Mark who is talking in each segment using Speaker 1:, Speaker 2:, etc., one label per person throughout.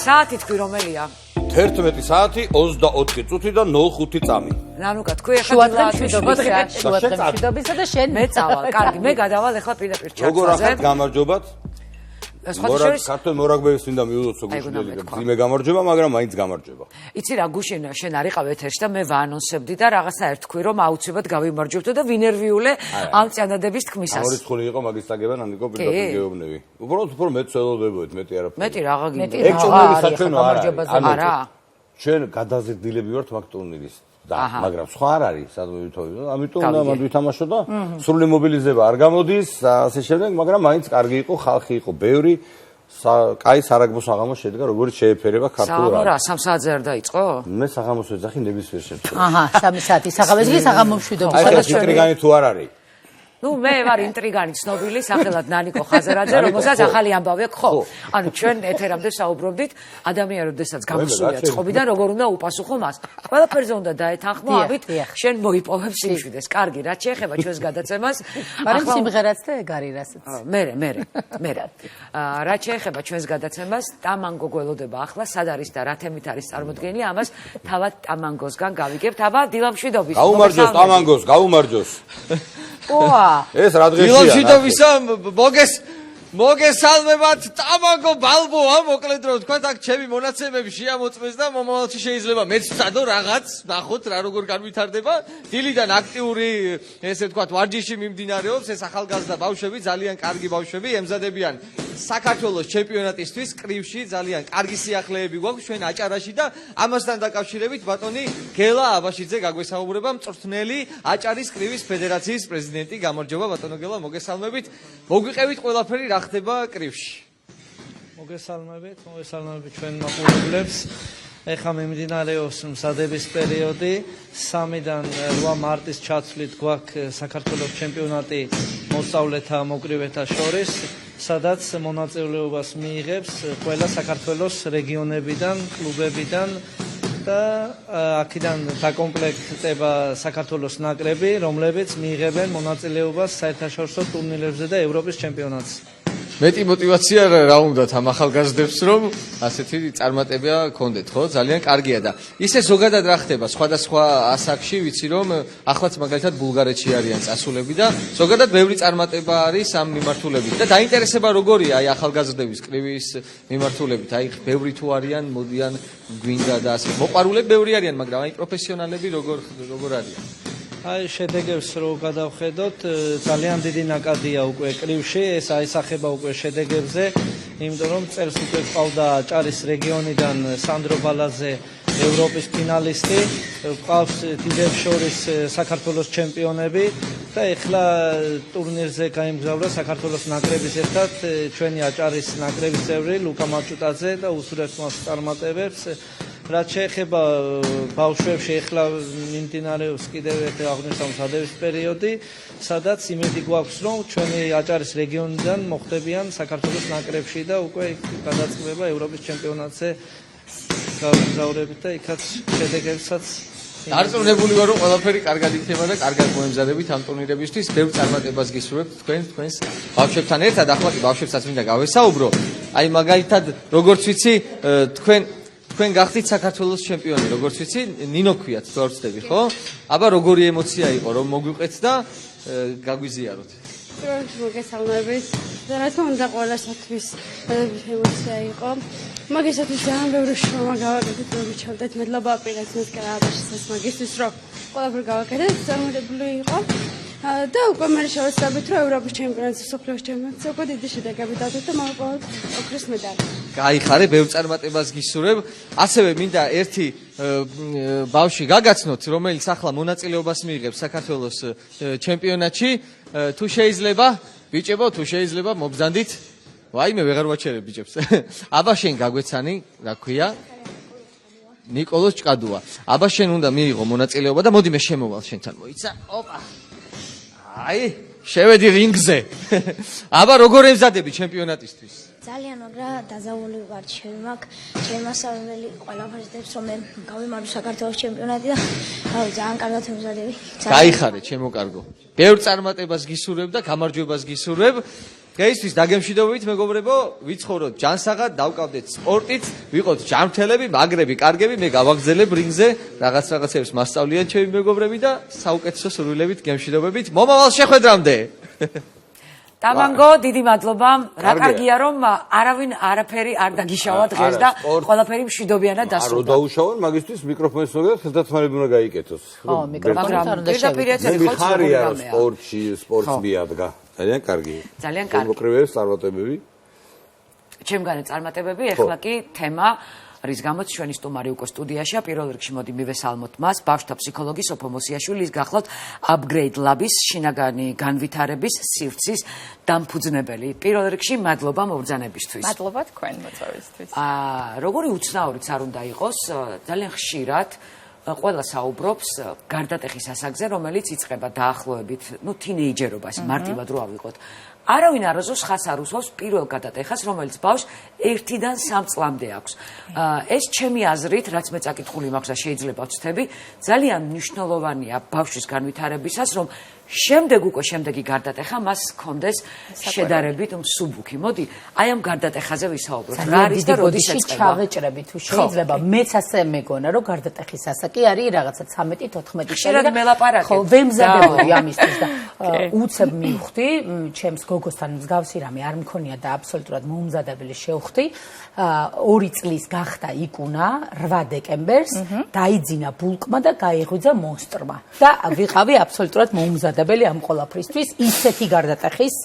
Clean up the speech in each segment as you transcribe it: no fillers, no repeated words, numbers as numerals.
Speaker 1: საათი თქვი რომელია?
Speaker 2: 11 საათი 24 წუთი და 05 წამი.
Speaker 1: ნანუკა თქვი
Speaker 3: ახლა შუადღემშვიდობისა და შენ
Speaker 1: მე წავალ. კარგი, მე გადავალ ახლა პირდაპირ ჩატვაზე.
Speaker 2: როგორ ახლა გამარჯობათ? ქართულ მორაგბეებს მინდა მიულოცო გუშინელი ძიმე გამარჯობა, მაგრამ მაინც გამარჯობა.
Speaker 1: იცი რა გუშინ შენ არ იყავ ეთერში და მე ვაანონსებდი და რაღაცნაირად თქვი რომ აუცილებლად გავიმარჯვებდო და ვინერვიულე ამ წანადების თქმისას.
Speaker 2: ამორი ცხული იყო მაგის წაგება ნანიკო პირდაპირ გეუბნები. უბრალოდ უფრო მე ცელოდებოდი მეტი არაფერი.
Speaker 1: მეტი რაღაცა გინდა.
Speaker 2: ეგ ტურნირი საჩვენო
Speaker 1: არა.
Speaker 2: ჩვენ გადაზრდილები ვართ მაგ ტურნირის. მაგრამ სხვა არ არის სადმე ვითხოვი. ამიტომ უნდა მანდ ვითამაშო და სრული მობილიზება არ გამოდის, ასე შემდეგ, მაგრამ მაინც კარგი იყო, ხალხი იყო ბევრი. კაი სარაგბოს საღამოს შედგა, როგორც შეეფერება ქართულ
Speaker 1: რა. 3 საათზე არ დაიწყო?
Speaker 2: მე საღამოს ვეძახი ნებისმიერ შემთხვევაში.
Speaker 3: 3 საათი საღამოს კი საღამომშვიდობა.
Speaker 2: აი, ინტრიგანი თუ არ არის?
Speaker 1: ნუ მე ვარ ინტრიგანი ცნობილი სახელად ნანიკო ხაზარაძე, რომელსაც ახალი ამბავი აქვს, ხო? ანუ ჩვენ ეთერამდე საუბრობდით, ადამიანი როდესაც გამოსულია წყობიდან, როგორ უნდა უპასუხო მას. ყველაფერზე უნდა დაეთანხმო, ამით შენ მოიპოვებ სიმშვიდეს. კარგი, რაც შეეხება ჩვენს გადაცემას,
Speaker 3: ახლა სიმღერაც და ეგ არის რასაც.
Speaker 1: მე. რაც შეეხება ჩვენს გადაცემას, ტამანგო გველოდება ახლა, სად არის და რა თემით არის წარმოდგენილი, ამას თავად ტამანგოსგან გავიგებთ. აბა, დილამშვიდობის.
Speaker 2: გაუმარჯოს ტამანგოს, გაუმარჯოს. ეს რა დღეშია?
Speaker 4: დილამშვიდობისა მოგესალმებათ ტამანგო ბალბოა, მოკლედ რომ თქვა, აქ ჩემი მონაცემები შეამოწმეს და მომავალში შეიძლება მეც ვცადო რაღაც, ნახოთ რა როგორ განვითარდება. დილიდან აქტიური, ესე ვთქვათ, ვარჯიში მიმდინარეობს, ეს ახალგაზრდა ბავშვები, ძალიან კარგი ბავშვები, ემზადებიან საქართველოს ჩემპიონატისთვის კრივში, ძალიან კარგი სიახლეები გვაქვს ჩვენ აჭარაში და ამასთან დაკავშირებით ბატონი გელა აბაშიძე გაგვესაუბრება, მწვრთნელი აჭარის კრივის ფედერაციის პრეზიდენტი. გამარჯობა ბატონო გელა, მოგესალმებით. მოგვიყევით ყველაფერი რა ხდება კრივში.
Speaker 5: მოგესალმებით ჩვენ მაყურებლებს. ეხლა მიმდინარეობს მზადების პერიოდი. 3-დან 8 მარტის ჩათვლით გვაქვს საქართველოს ჩემპიონატი მოსწავლეთა მოკრივეთა შორის, სადაც მონაწილეობას მიიღებს ყველა საქართველოს რეგიონებიდან, კლუბებიდან და აქედან დაკომპლექტდება საქართველოს ნაკრები, რომლებიც მიიღებენ მონაწილეობას საერთაშორისო ტურნირებზე და ევროპის ჩემპიონატზე.
Speaker 4: მეტი მოტივაცია რა უნდათ ამ ახალგაზრდებს, რომ ასეთი წარმატება ჰქონდეთ, ხო? ძალიან კარგია და ისე ზოგადად რა ხდება სხვადასხვა ასაკში, ვიცი რომ ახლაც მაგალითად ბულგარეთში არიან წასულები და ზოგადად ბევრი წარმატება არის ამ მიმართულებით და დაინტერესება როგორია აი ახალგაზრდების კრივის მიმართულებით, აი ბევრი თუ არიან, მოდიან გვინდა და ასე. მოყვარულები ბევრი არიან, მაგრამ აი პროფესიონალები როგორ არიან?
Speaker 5: აი შედეგებს რო გადავხედოთ, ძალიან დიდი ნაკადია უკვე კრივში, ეს აისახება უკვე შედეგებზე, იმიტომ რომ წელს უკვე ყავდა აჭარის რეგიონიდან სანდრო ბალაძე, ევროპის ფინალისტი, ყავს დიდებს შორის საქართველოს ჩემპიონები და ეხლა ტურნირზე გაიმგზავრა საქართველოს ნაკრების ერთად ჩვენი აჭარის ნაკრების წევრი ლუკა მაჭუტაძე და უსურვებს მას წარმატებებს. რაც შეეხება ბავშვებში, ეხლა მიმდინარეობს კიდევ ერთი აღნიშნული მზადების პერიოდი, სადაც იმედი გვაქვს, რომ ჩვენი აჭარის რეგიონიდან მოხვდებიან საქართველოს ნაკრებში და უკვე გადაწყდება ევროპის ჩემპიონატზე გამგზავრებით და იქაც შედეგებსაც
Speaker 4: დარწმუნებული ვარ, რომ ყველაფერი კარგად იქნება და კარგად მოემზადებით ამ ტურნირებისთვის. ბევრ წარმატებას გისურვებთ თქვენს ბავშვებთან ერთად. ახლა კი ბავშვებსაც მინდა გავესაუბრო. აი მაგალითად, როგორც ვიცი, თქვენ გახდით საქართველოს ჩემპიონი, როგორც ვიცი, ნინო ქვიათ, თუ არ ვცდები, ხო? აბა როგორი ემოცია იყო, რომ მოგვიყეთ და გაგვიზიაროთ?
Speaker 6: მოგესალმებით. რა თქმა უნდა, ყველასათვის ემოცია იყო. მაგისათვის ძალიან ბევრი შრომა გავაკეთეთ, რომ ჩავდეთ. მადლობა აპირებს კრაბაშის მაგისტრის, რომ ყველაფერი გავაკეთეთ, წარმატებული იყო. და უკვე მე შევეცდებით, რომ ევროპის ჩემპიონატზე, სოფლიოს ჩემპიონატზე უკვე დიდი შედეგები დავდეთ და მოვიპოვოთ ოქროს მედალი.
Speaker 4: გაიხარე, ბევრ წარმატებას გისურვებ. ასევე მინდა ერთი ბავშვი გაგაცნოთ, რომელიც ახლა მონაწილეობას მიიღებს საქართველოს ჩემპიონატში. თუ შეიძლება ბიჭებო, თუ შეიძლება მობზანდით. ვაიმე, ვეღარ ვაჩერებ ბიჭებს. აბა შენ გაგვეცანი, რა ქვია? ნიკოლოზ ჭკადუა. აბა შენ უნდა მიიღო მონაწილეობა და მოდი მე შემოვალ შენთან. მოიცა. ოპა. აი, შევედი რინგზე. აბა როგორ ემზადები ჩემპიონატისთვის?
Speaker 7: ძალიან მაგრა დაზავული ვარ ჩემი ჩემი მასწავლებელი ყველაფერს დებს რომ მე გავიმარჯვო საქართველოს ჩემპიონატი და ძალიან კარგად ემზადები.
Speaker 4: გაიხარე ჩემო კარგო. ბევრ წარმატებას გისურვებ და გამარჯვებას გისურვებ. დღეისთვის დაგემშვიდობებით მეგობრებო, ვიცხოვროთ ჯანსაღად, დავკავდეთ სპორტით, ვიყოთ ჯანმრთელები, მაგრები, კარგები, მე გავაგზელებ რინგზე რაღაცებს მასწავლიან ჩემი მეგობრები და საუკეთესო სურვილებით გემშვიდობებით. მომავალ შეხვედრამდე.
Speaker 1: დამანგო, დიდი მადლობა. რა კარგია რომ არავინ არაფერი არ დაგიშავა დღეს და ყველაფერი მშვიდობიანად დასრულდა.
Speaker 2: არ დაუშავონ, მაგისთვის მიკროფონის მოგეთ ხელდათმარები უნდა გაიკეთოს.
Speaker 3: ხო, მიკროფონით არ უნდა შევიდეთ.
Speaker 2: მიხარია სპორტში, სპორტს მიადგა. ძალიან კარგი.
Speaker 1: ძალიან კარგი.
Speaker 2: მოკრივეებს წარმატებები.
Speaker 1: ჩემგანაც წარმატებები, ეხლა კი თემა რის გამოც ჩვენი სტუმარი უკვე სტუდიაშია. პირველ რიგში მოდი მივესალმოთ მას, ბავშვთა ფსიქოლოგი სოფო მოსიაშვილი, ის გახლავთ Upgrade Lab-ის შინაგანი განვითარების სივრცის დამფუძნებელი. პირველ რიგში მადლობა მობრძანებისთვის.
Speaker 8: მადლობა თქვენ მოწვევისთვის.
Speaker 1: როგორი უცნაურიც არ უნდა იყოს, ძალიან ხშირად ყველა საუბრობს გარდატეხის ასაკზე, რომელიც იწყება დაახლოებით, თინეიჯერობას, მარტივად რო ავიღოთ. არავინ არაზოს ხას არ უსვავს პირველ გადატეხას, რომელიც ბავშვს 1-დან 3 წლამდე აქვს. ეს ჩემი აზრით, რაც მე წაკითხული მაქვს და შეიძლება ვცდები, ძალიან მნიშვნელოვანია ბავშვის განვითარებისას, რომ შემდეგი გარდატეხა მას ჰქონდეს შედარებით მსუბუქი. მოდი, აი ამ გარდატეხაზე ვისაუბროთ. რა არის და როდის ეწყება?
Speaker 3: ჩავეჭრები თუ შეიძლება. მეც ასე მეგონა, რომ გარდატეხის ასაკი არის რაღაცა 13-14 წელი და
Speaker 1: მელაპარაკე.
Speaker 3: ხო, ვემზადებოდი ამისთვის და უცებ მივხვდი, ჩემს გოგოსთან მსგავსი რამე არ მქონია და აბსოლუტურად მოუმზადებელი შევხვდი. 2 წლის გახდა იკუნა 8 დეკემბერს, დაიძინა ბულკმა და გაიღვიძა მონსტრმა. და ვიყავი აბსოლუტურად მოუმზადებელი ამ ყველაფრისთვის. ისეთი გარდატეხის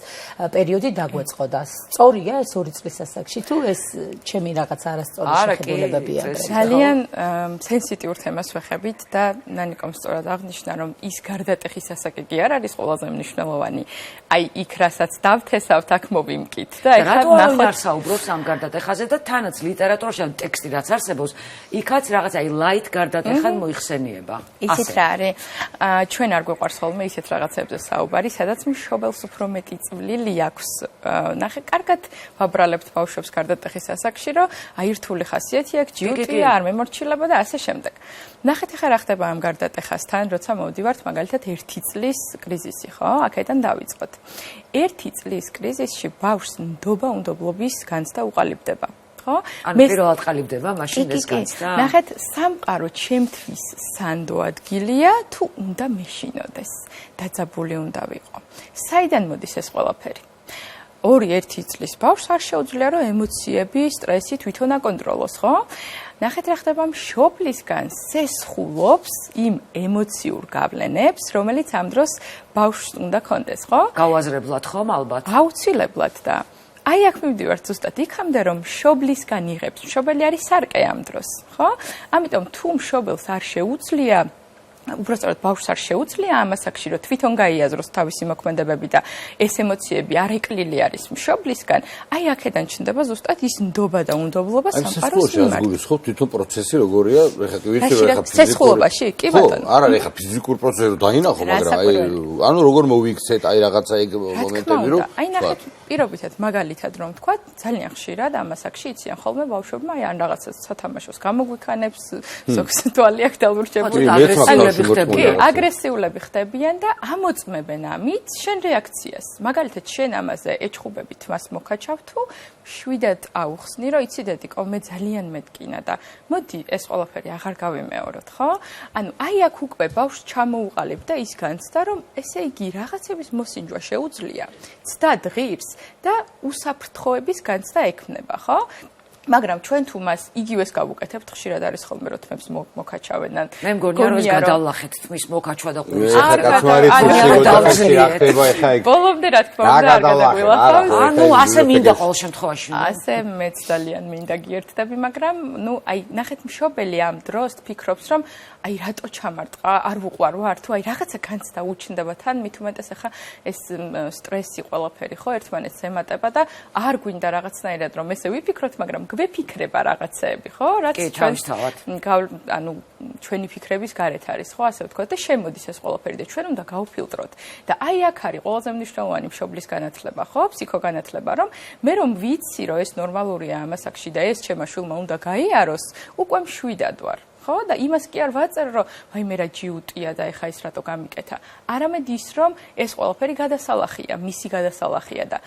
Speaker 3: პერიოდი დაგვეწყო და სწორია ეს 2 წლის ასაკში თუ ეს ჩემი რაღაც არასწორი შეხედულებებია.
Speaker 8: ძალიან სენსიტიურ თემას ვეხებით და ნანიკომ სწორად აღნიშნა, რომ ის გარდატეხის ასაკი კი არ არის ყველაზე მნიშვნელოვანი. აი იქ რასაც დავთესავთ, აქ მოვიმკით და ეხლა
Speaker 1: ნახოთ არ საუბრობს ამ გარდატეხაზე და თანაც ლიტერატურაში ან ტექსტი რაც არსებობს, იქაც რაღაც აი ლაით გარდატეხად მოიხსენიება.
Speaker 8: ისიც რა არის? ჩვენ არ გვეყვარს ხოლმე ისეთ რაღაცებზე საუბარი, სადაც მშობელს უფრო მეტი წვლილი აქვს. ნახე, კარგად ვაბრალებთ ბავშვებს გარდატეხის ასაკში, რომ აი რთული ხასიათი აქვს, ჯიუტია, არ მემორჩილება და ასე შემდეგ. ნახეთ ახლა რა ხდება ამ გარდატეხასთან, როცა მოვდივართ მაგალითად 1 წლის კრიზისი, ხო? აქედან დავიწყოთ. 1 წლის კრიზისში ბავშვს ნდობა-უნდობლობის განცდა უყალიბდება. ხო?
Speaker 1: ანუ პირველად ყალიბდება, მაშინ ეს განცდა.
Speaker 8: ნახეთ, სამყარო ჩემთვის სანდო ადგილია, თუ უნდა მეშინოდეს. დაძაბული უნდა ვიყო. საიდან მოდის ეს ყველაფერი? 2-1 წლის ბავშვს არ შეუძლია რომ ემოციები, სტრესი თვითონ აკონტროლოს, ხო? ნახეთ რა ხდება მშობლისგან სესხულობს იმ ემოციურ გავლენებს, რომელიც ამ დროს ბავშვს უნდა კონდეს, ხო?
Speaker 1: გავაზრებლად ხომ ალბათ?
Speaker 8: აუცილებლად და აი აქ მივდივართ ზუსტად იქამდე რომ მშობლისგან იღებს. მშობელი არის სარკე ამ დროს, ხო? ამიტომ თუ მშობელს არ შეუძლია უბრალოდ ბავშვს არ შეუძლია ამ ასაკში რომ თვითონ გაიაზროს თავისი მოქმედებები და ეს ემოციები არ ეკლილი არის მშობლისგან, აი აქედან ჩნდება ზუსტად ის ნდობა და უნდობლობა სამყაროს მიმართ.
Speaker 2: აი ეს ხო თვითონ პროცესი როგორია, ეხლა კი ვიცი რომ ეხლა
Speaker 8: სესხულობაში, კი ბატონო.
Speaker 2: ხო, არა, ეხლა ფიზიკურ პროცესს დაინახო, მაგრამ აი ანუ როგორ მოვიქცეთ აი რაღაცა ეგ მომენტები რომ
Speaker 8: აი ნახეთ პირობითად მაგალითად რომ თქვა ძალიან ხშირად ამ ასაკში იციან ხოლმე ბავშვებმა აი ან რაღაცა სათამაშოს გამოგვიქანებს, ზოგს თვალი აქ დაურჩებული აგრესიულები ხდებიან და ამოწმებენ ამით შენ რეაქციას. მაგალითად შენ ამაზე ეჭხუბებით მას მოკაჩავ თუ შვიდად აუხსნი რომ იცი დედიკო მე ძალიან მეტკინა და მოდი ეს ყველაფერი აღარ გავიმეოროთ, ხო? ანუ აი აქ უკვე ბავშვს ჩამოუყალიბ და ის განცდა რომ ესე იგი რაღაცების მოსინჯვა შეუძლია. ცდა ღირს და უსაფრთხოების განცდა ექმნება, ხო? მაგრამ ჩვენ თუ მას იგივეს გავუკეთებთ, ხშირად არის ხოლმე რომ თმებს მოკაჩავენ.
Speaker 1: მე მგონია რომ ეს გადავლახეთ თმის მოკაჩვა და ყურის.
Speaker 8: ბოლომდე რა თქმა უნდა არ გადაგვილახავ.
Speaker 1: ანუ ასე მინდა ყოველ შემთხვევაში.
Speaker 8: ასე მეც ძალიან მინდა გიერთდები, მაგრამ ნუ აი ნახეთ მშობელი ამ დროს ფიქრობს რომ აი რატო ჩამარტყა, არ ვუყვარ ვარ თუ აი რაღაცა განცდა უჩნდება თან, მით უმეტეს ახლა ეს სტრესი ყველაფერი ხო ერთმანეთს ემატება და არ გვინდა რაღაცნაირად რომ ესე ვიფიქროთ, მაგრამ გვეფიქრება რაღაცეები, ხო? რაც ანუ ჩვენი ფიქრების გარეთ არის, ხო, ასე ვთქვათ და შემოდის ეს ყველაფერი და ჩვენ უნდა გავფილტროთ. და აი აქ არის ყველაზე მნიშვნელოვანი მშობლის განათლება, ხო? ფსიქოგანათლება, რომ მე რომ ვიცი, რომ ეს ნორმალურია ამ ასაკში და ეს ჩემმა შვილმა უნდა გაიაროს, უკვე მშვიდად ვარ. ხო და იმას კი არ ვაწერ რომ აი მე რა ჯიუტია და ეხა ის რატო გამიკეთა. არამედ ის რომ ეს ყველაფერი გადასალახია, მისი გადასალახია და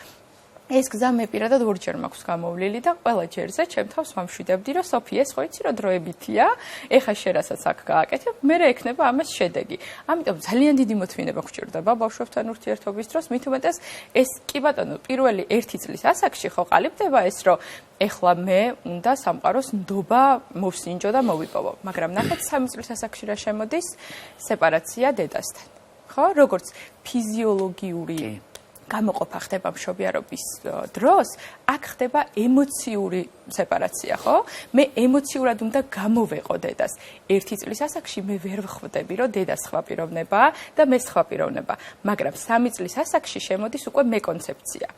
Speaker 8: ეს გზა მე პირადად ორჯერ მაქვს გამოვლილი და ყველა ჯერზე ჩემ თავს ვამშვიდებდი რომ სოფია ეს ხო იცი რომ დროებითია, ეხა შენ რასაც აქ გააკეთებ, მე რა ექნება ამას შედეგი. ამიტომ ძალიან დიდი მოთმინება გვჭირდება ბავშვებთან ურთიერთობის დროს, მით უმეტეს ეს კი ბატონო პირველი 1 წლის ასაკში ხო ყალიბდება ეს რომ ეხლა მე უნდა სამყაროს ნდობა მოვსინჯო და მოვიპოვო, მაგრამ ნახეთ 3 წლის ასაკში რა შემოდის სეპარაცია დედასთან. ხო, როგორც ფიზიოლოგიური გამოყოფა ხდება მშობიარობის დროს, აქ ხდება ემოციური სეპარაცია, ხო? მე ემოციურად უნდა გამოვეყო დედას. 1 წლის ასაკში მე ვერ ვხვდები, რომ დედა სხვა პიროვნებაა და მე სხვა პიროვნება, მაგრამ 3 წლის ასაკში შემოდის უკვე მე კონცეფცია.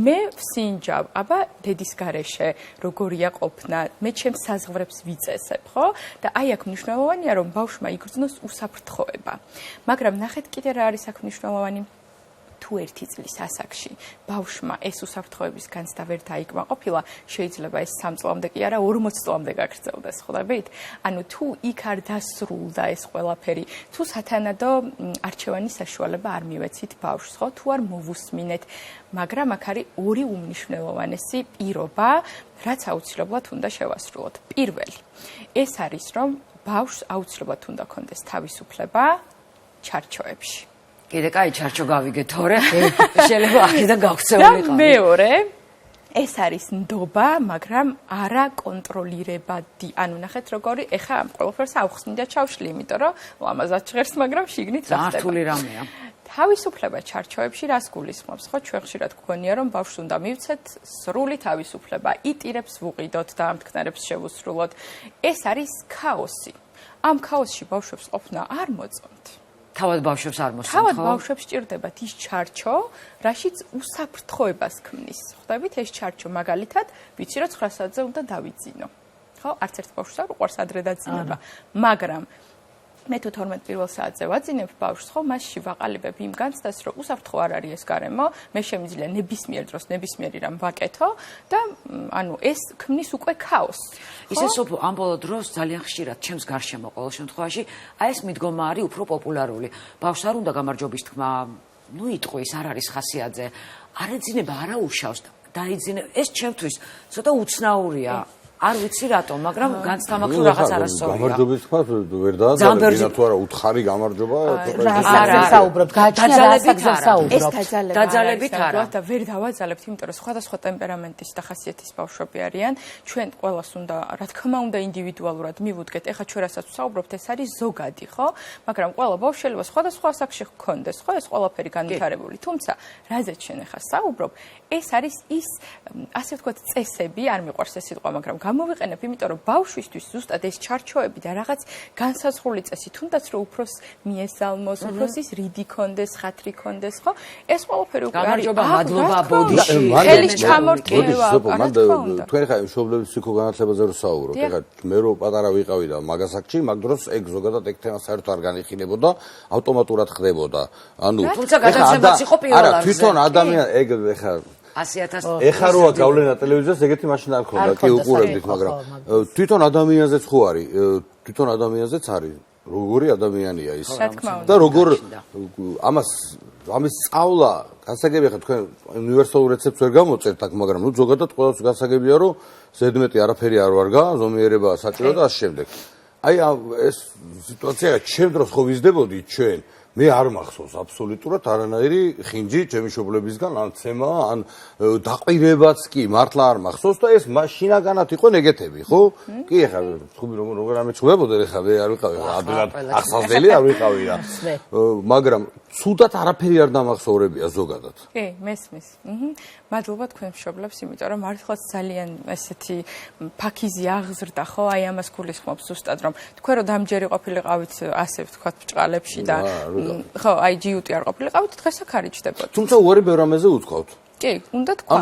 Speaker 8: მე ვსინჯავ, აბა დედის გარეშე, როგორია ყოფნა, მე ჩემს საზღვრებს ვიწესებ, ხო? და აი აქ მნიშვნელოვანია, რომ ბავშვმა იგრძნოს უსაფრთხოება. მაგრამ ნახეთ კიდე რა არის აქ მნიშვნელოვანი. თუ 1 წლის ასაკში ბავშვმა ეს უსაფრთხოების განცდა ვერ დაიკმაყოფილა, შეიძლება ეს 3 წლამდე კი არა 40 წლამდე გაგრძელდეს, ხვდებით? ანუ თუ იქ არ დასრულდა ეს ყველაფერი, თუ სათანადო არჩევანის საშუალება არ მივეცით ბავშვს, ხო? თუ არ მოვუსმინეთ, მაგრამ აქ არის ორი უმნიშვნელოვანესი პირობა, რაც აუცილებლად უნდა შევასრულოთ. პირველი, ეს არის რომ ბავშვს აუცილებლად უნდა ქონდეს თავისუფლება ჩარჩოებში.
Speaker 1: კიდე კაი ჩარჩო გავიგე თორე შეიძლება აქედან გავქცეულიყავი.
Speaker 8: და მეორე ეს არის ნდობა, მაგრამ არა კონტროლირებადი. ანუ ნახეთ როგორი ეხა ამ ყველაფერს ავხსნიდა ჩავშლი, იმიტომ რომ ლამაზად ჟღერს, მაგრამ შიგნით რა ხდება.
Speaker 1: რთული რამეა.
Speaker 8: თავისუფლება ჩარჩოებში რას გულისხმობს, ხო? ჩვენ ხშირად გვქონია რომ ბავშვს უნდა მივცეთ სრული თავისუფლება, იტირებს ვუყიდოთ და ამთქნარებს შევუსრულოთ. ეს არის ქაოსი. ამ ქაოსში ბავშვებს ყოფნა არ მოწონთ.
Speaker 1: თავად ბავშვებს არ მოსწონთ, ხო?
Speaker 8: თავად ბავშვებს ჭირდებათ ის ჩარჩო, რაშიც უსაფრთხოებას ქმნის. ხვდებით, ეს ჩარჩო მაგალითად, ვიცი რომ 9 საათზე უნდა დავიძინო. ხო, არც ერთ ბავშვს არ უყვარს ადრე დაძინება, მაგრამ მე თუ 12 პირველ საათზე ვაძინებ ბავშვს, ხო, მასში ვაყალიბებ იმ განცდას, რომ უსაფრთხო არ არის ეს გარემო, მე შემიძლია ნებისმიერ დროს ნებისმიერი რამ ვაკეთო და ანუ ეს ქმნის უკვე ქაოსს.
Speaker 1: ისე სოფო ამ ბოლო დროს ძალიან ხშირად ჩემს გარშემო ყოველ შემთხვევაში აი ეს მიდგომა არის უფრო პოპულარული. ბავშვს არ უნდა გამარჯვების თქმა, ნუ იტყვის, არ არის ხასიათზე. არ ეძინება, არა უშავს, დაიძინე. ეს ჩემთვის ცოტა უცნაურია. არ ვიცი რატომ, მაგრამ განცდა მაქვს რომ რაღაც არასწორია.
Speaker 2: გამარჯვების თქვა ვერ დააძალე, თუ არა უთხარი გამარჯობა,
Speaker 3: რა საუბრობთ? გააჩნია ასაკზე საუბრობთ.
Speaker 8: დაძალებით არა. და ვერ დავაძალებთ, იმიტომ რომ სხვადასხვა ტემპერამენტის და ხასიათის ბავშვები არიან. ჩვენ ყველას უნდა, რა თქმა უნდა, ინდივიდუალურად მივუდგეთ. ეხლა ჩვენ რასაც ვსაუბრობთ, ეს არის ზოგადი, ხო? მაგრამ ყველა ბავშვს შეიძლება სხვადასხვა ასაკში ჰქონდეს, ხო? ეს ყველაფერი განვითარებული. თუმცა, რაზეც შენ ეხლა საუბრობ, ეს არის ის, ასე ვთქვათ, წესები, არ მიყვარს ეს სიტყვა, მაგრამ გამოვიყენებ, იმიტომ რომ ბავშვისთვის ზუსტად ეს ჩარჩოები და რაღაც განსაზღვრული წესი, თუნდაც რომ უფროს მიესალმოს, უფროს ის რიდი კონდეს, ხათრი კონდეს, ხო? ეს ყველაფერი უკვე არის
Speaker 1: გამარჯობა, მადლობა, ბოდიში.
Speaker 8: ხელის ჩამორტყმევა, რა თქმა უნდა.
Speaker 2: თქვენ ხა მშობლების ფსიქოგანათლებაზე რო საუბრობთ, ეხლა მე რო პატარა ვიყავი და მაგასაკში, მაგ დროს ეგ ზოგადად ეგ თემა საერთოდ არ განიხილებოდა, ავტომატურად ხდებოდა. ანუ
Speaker 1: თუმცა გადაცემაც იყო პირველ არზე.
Speaker 2: არა, თვითონ ადამიანი ეგ ეხლა
Speaker 1: 100.000
Speaker 2: ეხლა როა გავლენა ტელევიზიას, ეგეთი მაშინ არ ქონდა, კი უყურებდით, მაგრამ თვითონ ადამიანზეც ხო არის, თვითონ ადამიანზეც არის, როგორი ადამიანია ის. და როგორ ამის სწავლა, გასაგებია ხა თქვენ უნივერსალურ რეცეპტს ვერ გამოწერთ აქ, მაგრამ ნუ ზოგადად ყველას გასაგებია, რომ ზედმეტი არაფერი არ ვარგა, ზომიერება საჭირო და ასე შემდეგ. აი ეს სიტუაცია ჩემ დროს ხო ვიზრდებოდი ჩვენ მე არ მახსოვს აბსოლუტურად არანაირი ხინჯი ჩემი მშობლებისგან, ან ცემა, ან დაყირებაც კი მართლა არ მახსოვს და ეს შინაგანად იყო ნეგეთები, ხო? კი, ეხლა ხუბი როგორ არ მეჩვევებოდა, ეხლა მე არ ვიყავი, ადვილად ახსავსელი არ ვიყავი რა. მაგრამ ცუდად არაფერი არ დამახსოვრებია ზოგადად.
Speaker 8: კი, მესმის. მადლობა თქვენ მშობლებს, იმიტომ რომ მართლაც ძალიან ესეთი ფაქიზი აღზრდა, ხო? აი ამას გულისხმობს ზუსტად, რომ თქვენ რო დამჯერი ყოფილიყავით ასე ვთქვათ ბჭყალებში და ხო, აი ჯიუტი არ ყოფილიყავით, დღეს აქ არ იჯდებოდით.
Speaker 2: თუმცა უარი ბევრ ამაზე უცხოვთ.
Speaker 8: კი, უნდა თქვა.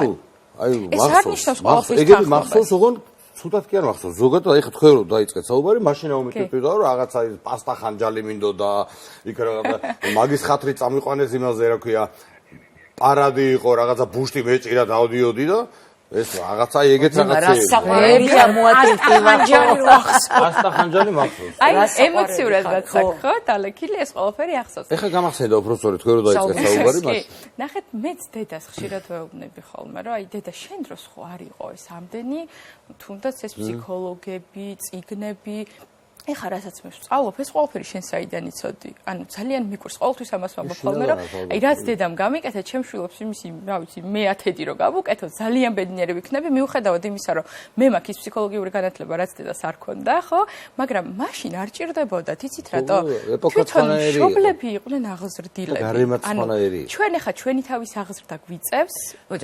Speaker 2: აი
Speaker 8: მახსოვს,
Speaker 2: ეგრე მახსოვს, ოღონდ ცუდად კი არ მახსოვს. ზოგადად აი ხა თქვენ რო დაიწყეთ საუბარი, მაშინ აუმეტებდა რომ რაღაცა პასტა ხანჯალი მინდოდა, იქ რაღაცა მაგის ხათრი წამიყვანეს იმაზე, რა ქვია, პარადი იყო, რაღაცა ბუშტი მეჭირა დავდიოდი და ეს რაღაცა ეგეც რაღაცა პასტა ხანჯალი მახსოვს.
Speaker 8: აი ემოციურად გაცაკ ხო, დალექილი ეს ყველაფერი ახსოვს.
Speaker 2: ეხლა გამახსენდა უბრალოდ თქვენ რო დაიწყეთ საუბარი მაშინ.
Speaker 8: ნახეთ, მეც დედას ხშირად ვეუბნები ხოლმე, რომ აი დედა შენ დროს ხო არ იყო ეს ამდენი, თუნდაც ეს ფსიქოლოგები, წიგნები ეხა რასაც მე ვსწავლობ, ეს ყველაფერი შენ საიდან იცოდი? ანუ ძალიან მიკვირს, ყოველთვის ამას ვამბობ ხოლმე, რომ აი რაც დედამ გამიკეთა, ჩემ შვილებს იმისი, რა ვიცი, მე 10 რო გავუკეთო, ძალიან ბედნიერი ვიქნები, მიუხედავად იმისა, რომ მე მაქვს ის ფსიქოლოგიური განათლება, რაც დედას არ ქონდა, ხო? მაგრამ მაშინ არ ჭირდებოდათ, იცით რატო? თვითონ მშობლები იყვნენ აღზრდილები. ჩვენ ეხა ჩვენი თავის აღზრდა გვიწევს,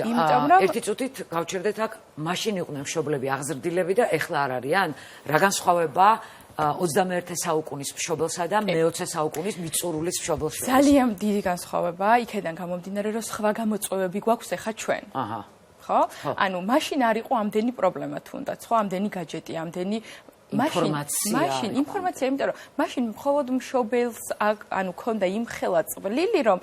Speaker 1: იმიტომ რომ ერთი წუთით გავჩერდეთ აქ, მაშინ იყვნენ მშობლები აღზრდილები და ეხლა არ არიან. რა განსხვავება 21 საუკუნის მშობელსა და მე-20 საუკუნის მიწურულის მშობელს.
Speaker 8: ძალიან დიდი განსხვავებაა, იქედან გამომდინარე, რომ სხვა გამოწვევები გვაქვს ეხა ჩვენ. ხო? ანუ მაშინ არ იყო ამდენი პრობლემა თუნდაც, ხო, ამდენი გაჯეტი, ამდენი მაშინ ინფორმაცია, იმიტომ რომ მაშინ მხოლოდ მშობელს ანუ ქონდა იმ ხელა წვლილი, რომ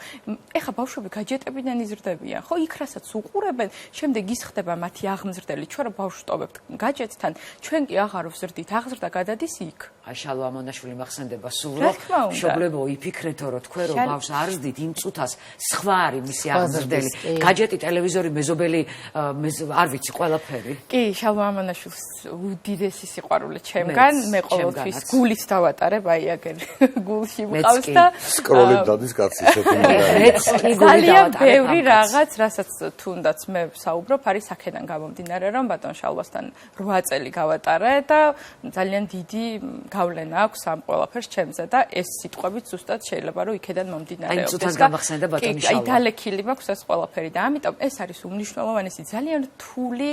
Speaker 8: ეხა ბავშვები გაჯეტებიდან იზრდებიან, ხო, იქ რასაც უყურებენ, შემდეგ ის ხდება მათი აღმზრდელი. ჩვენ რო ბავშვს ტოვებთ გაჯეტთან, ჩვენ კი აღარ ვზრდით, აღზრდა გადადის იქ.
Speaker 1: აი შალვა ამონაშვილი მახსენდება სულ რომ მშობლებო იფიქრეთო რომ თქვენ რომ ბავშვს არ ზრდით იმ წუთას სხვა არის მისი აღმზრდელი. გაჯეტი, ტელევიზორი, მეზობელი, არ ვიცი, ყველაფერი.
Speaker 8: კი, შალვა ამონაშვილს უდიდესი სიყვარული ჩემგან, მე ყოველთვის გულით დავატარებ, აი აგერ გულში მყავს და
Speaker 2: სკროლით დადის კაცი
Speaker 8: ძალიან ბევრი რაღაც, რასაც თუნდაც მე საუბრობ, არის აქედან გამომდინარე, რომ ბატონ შალვასთან 8 წელი გავატარე და ძალიან დიდი გავლენა აქვს ამ ყველაფერს ჩემზე და ეს სიტყვებიც ზუსტად შეიძლება რომ იქედან მომდინარეობდეს.
Speaker 1: აი ცოტას გამახსენდა ბატონი შალვა.
Speaker 8: აი დალექილი მაქვს ეს ყველაფერი და ამიტომ ეს არის უმნიშვნელოვანესი ძალიან რთული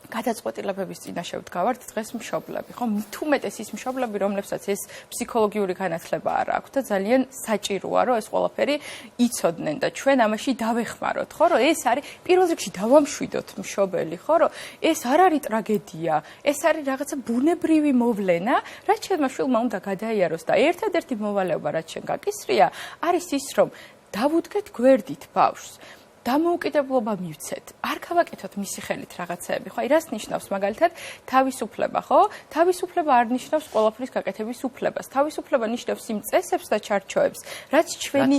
Speaker 8: გადაწყვეტილებების წინაშე ვდგავართ დღეს მშობლები, ხო? მით უმეტეს ის მშობლები, რომლებსაც ეს ფსიქოლოგიური განათლება არ აქვს და ძალიან საჭიროა, რომ ეს ყველაფერი იცოდნენ და ჩვენ ამაში დავეხმაროთ, ხო? რომ ეს არის პირველ რიგში დავამშვიდოთ მშობელი, ხო? რომ ეს არ არის ტრაგედია, ეს არის რაღაცა ბუნებრივი მოვლენა, რაც ჩვენმა შვილმა უნდა გადაიაროს და ერთადერთი მოვალეობა, რაც ჩვენ გაკისრია, არის ის, რომ დავუდგეთ გვერდით ბავშვს. დამოუკიდებლობა მივცეთ. არ გავაკეთოთ მისი ხელით რაღაცეები, ხო? აი რას ნიშნავს მაგალითად თავისუფლება, ხო? თავისუფლება არ ნიშნავს ყველაფრის გაკეთების უფლებას. თავისუფლება ნიშნავს იმ წესებს და ჩარჩოებს, რაც ჩვენი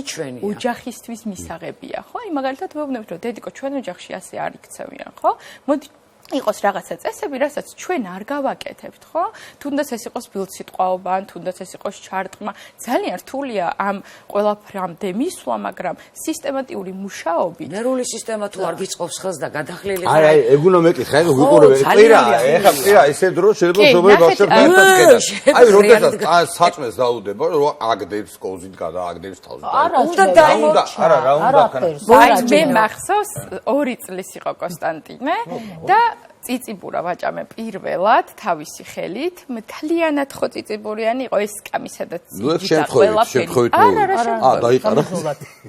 Speaker 8: ოჯახისთვის მისაღებია, ხო? აი მაგალითად ვეუბნებით, რომ დედიკო ჩვენ ოჯახში ასე არ იქცევიან, ხო? მოდი იყოს რაღაცა წესები, რასაც ჩვენ არ გავაკეთებთ, ხო? თუნდაც ეს იყოს ბილდსიტყვაობა, თუნდაც ეს იყოს ჩარტყმა. ძალიან რთულია ამ ყველაფრამდე მისვლა, მაგრამ სისტემატიური მუშაობით.
Speaker 1: ნერვული სისტემა თუ არ გიწყობს ხელს და გადახლილი
Speaker 2: ხარ. აი, ეგ უნდა მეკითხა, ეგ ვიყურებ. ეხლა პირა ისე დრო შეიძლება ზოგადად ბავშვებს ერთად ხედავ. აი, როდესაც საჭმეს დაუდება, რომ აგდებს კოზით გადააგდებს თავს.
Speaker 1: უნდა დაიმორჩა.
Speaker 2: არა, რა უნდა ქნა.
Speaker 8: აი, მე მახსოვს 2 წლის იყო კონსტანტინე და წიწიბურა ვაჭამე პირველად თავისი ხელით, მთლიანად ხო წიწიბურიანი იყო ეს სკამი, სადაც
Speaker 2: ციჯდა ყველაფერი. დაიყარა.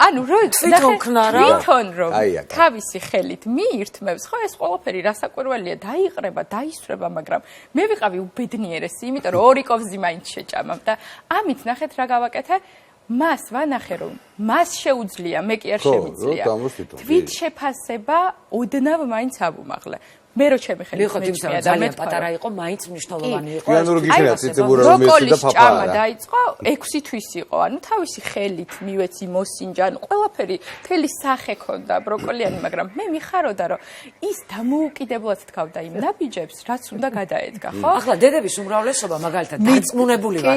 Speaker 8: ანუ თვითონ რომ თავისი ხელით მიირთმევს, ხო ეს ყველაფერი რასაკვირველია, დაიყრება, დაისვრება, მაგრამ მე ვიყავი უბედნიერესი, იმიტომ რომ 2 კოვზი მაინც შეჭამამ და ამით ნახეთ რა გავაკეთე. მას ვანახე რომ მას შეუძლია, მე კი არ შემიძლია. თვით შეფასება ოდნავ მაინც აბუმაღლე. მე რო ჩემი ხელით
Speaker 1: მიხოთ იმისა ძალიან პატარა იყო, მაინც მნიშვნელოვანი იყო.
Speaker 2: იანური გიქრა ციცებურა რომ მეცი და ფაფა.
Speaker 8: ჭამა დაიწყო 6 თვის იყო, ანუ თავისი ხელით მივეცი მოსინჯა, ანუ ყველაფერი მთელი სახე ქონდა ბროკოლიანი, მაგრამ მე მიხაროდა რომ ის დამოუკიდებლად დგავდა იმ ნაბიჯებს, რაც უნდა გადაედგა, ხო?
Speaker 1: ახლა დედების უმრავლესობა მაგალითად დარწმუნებული ვარ.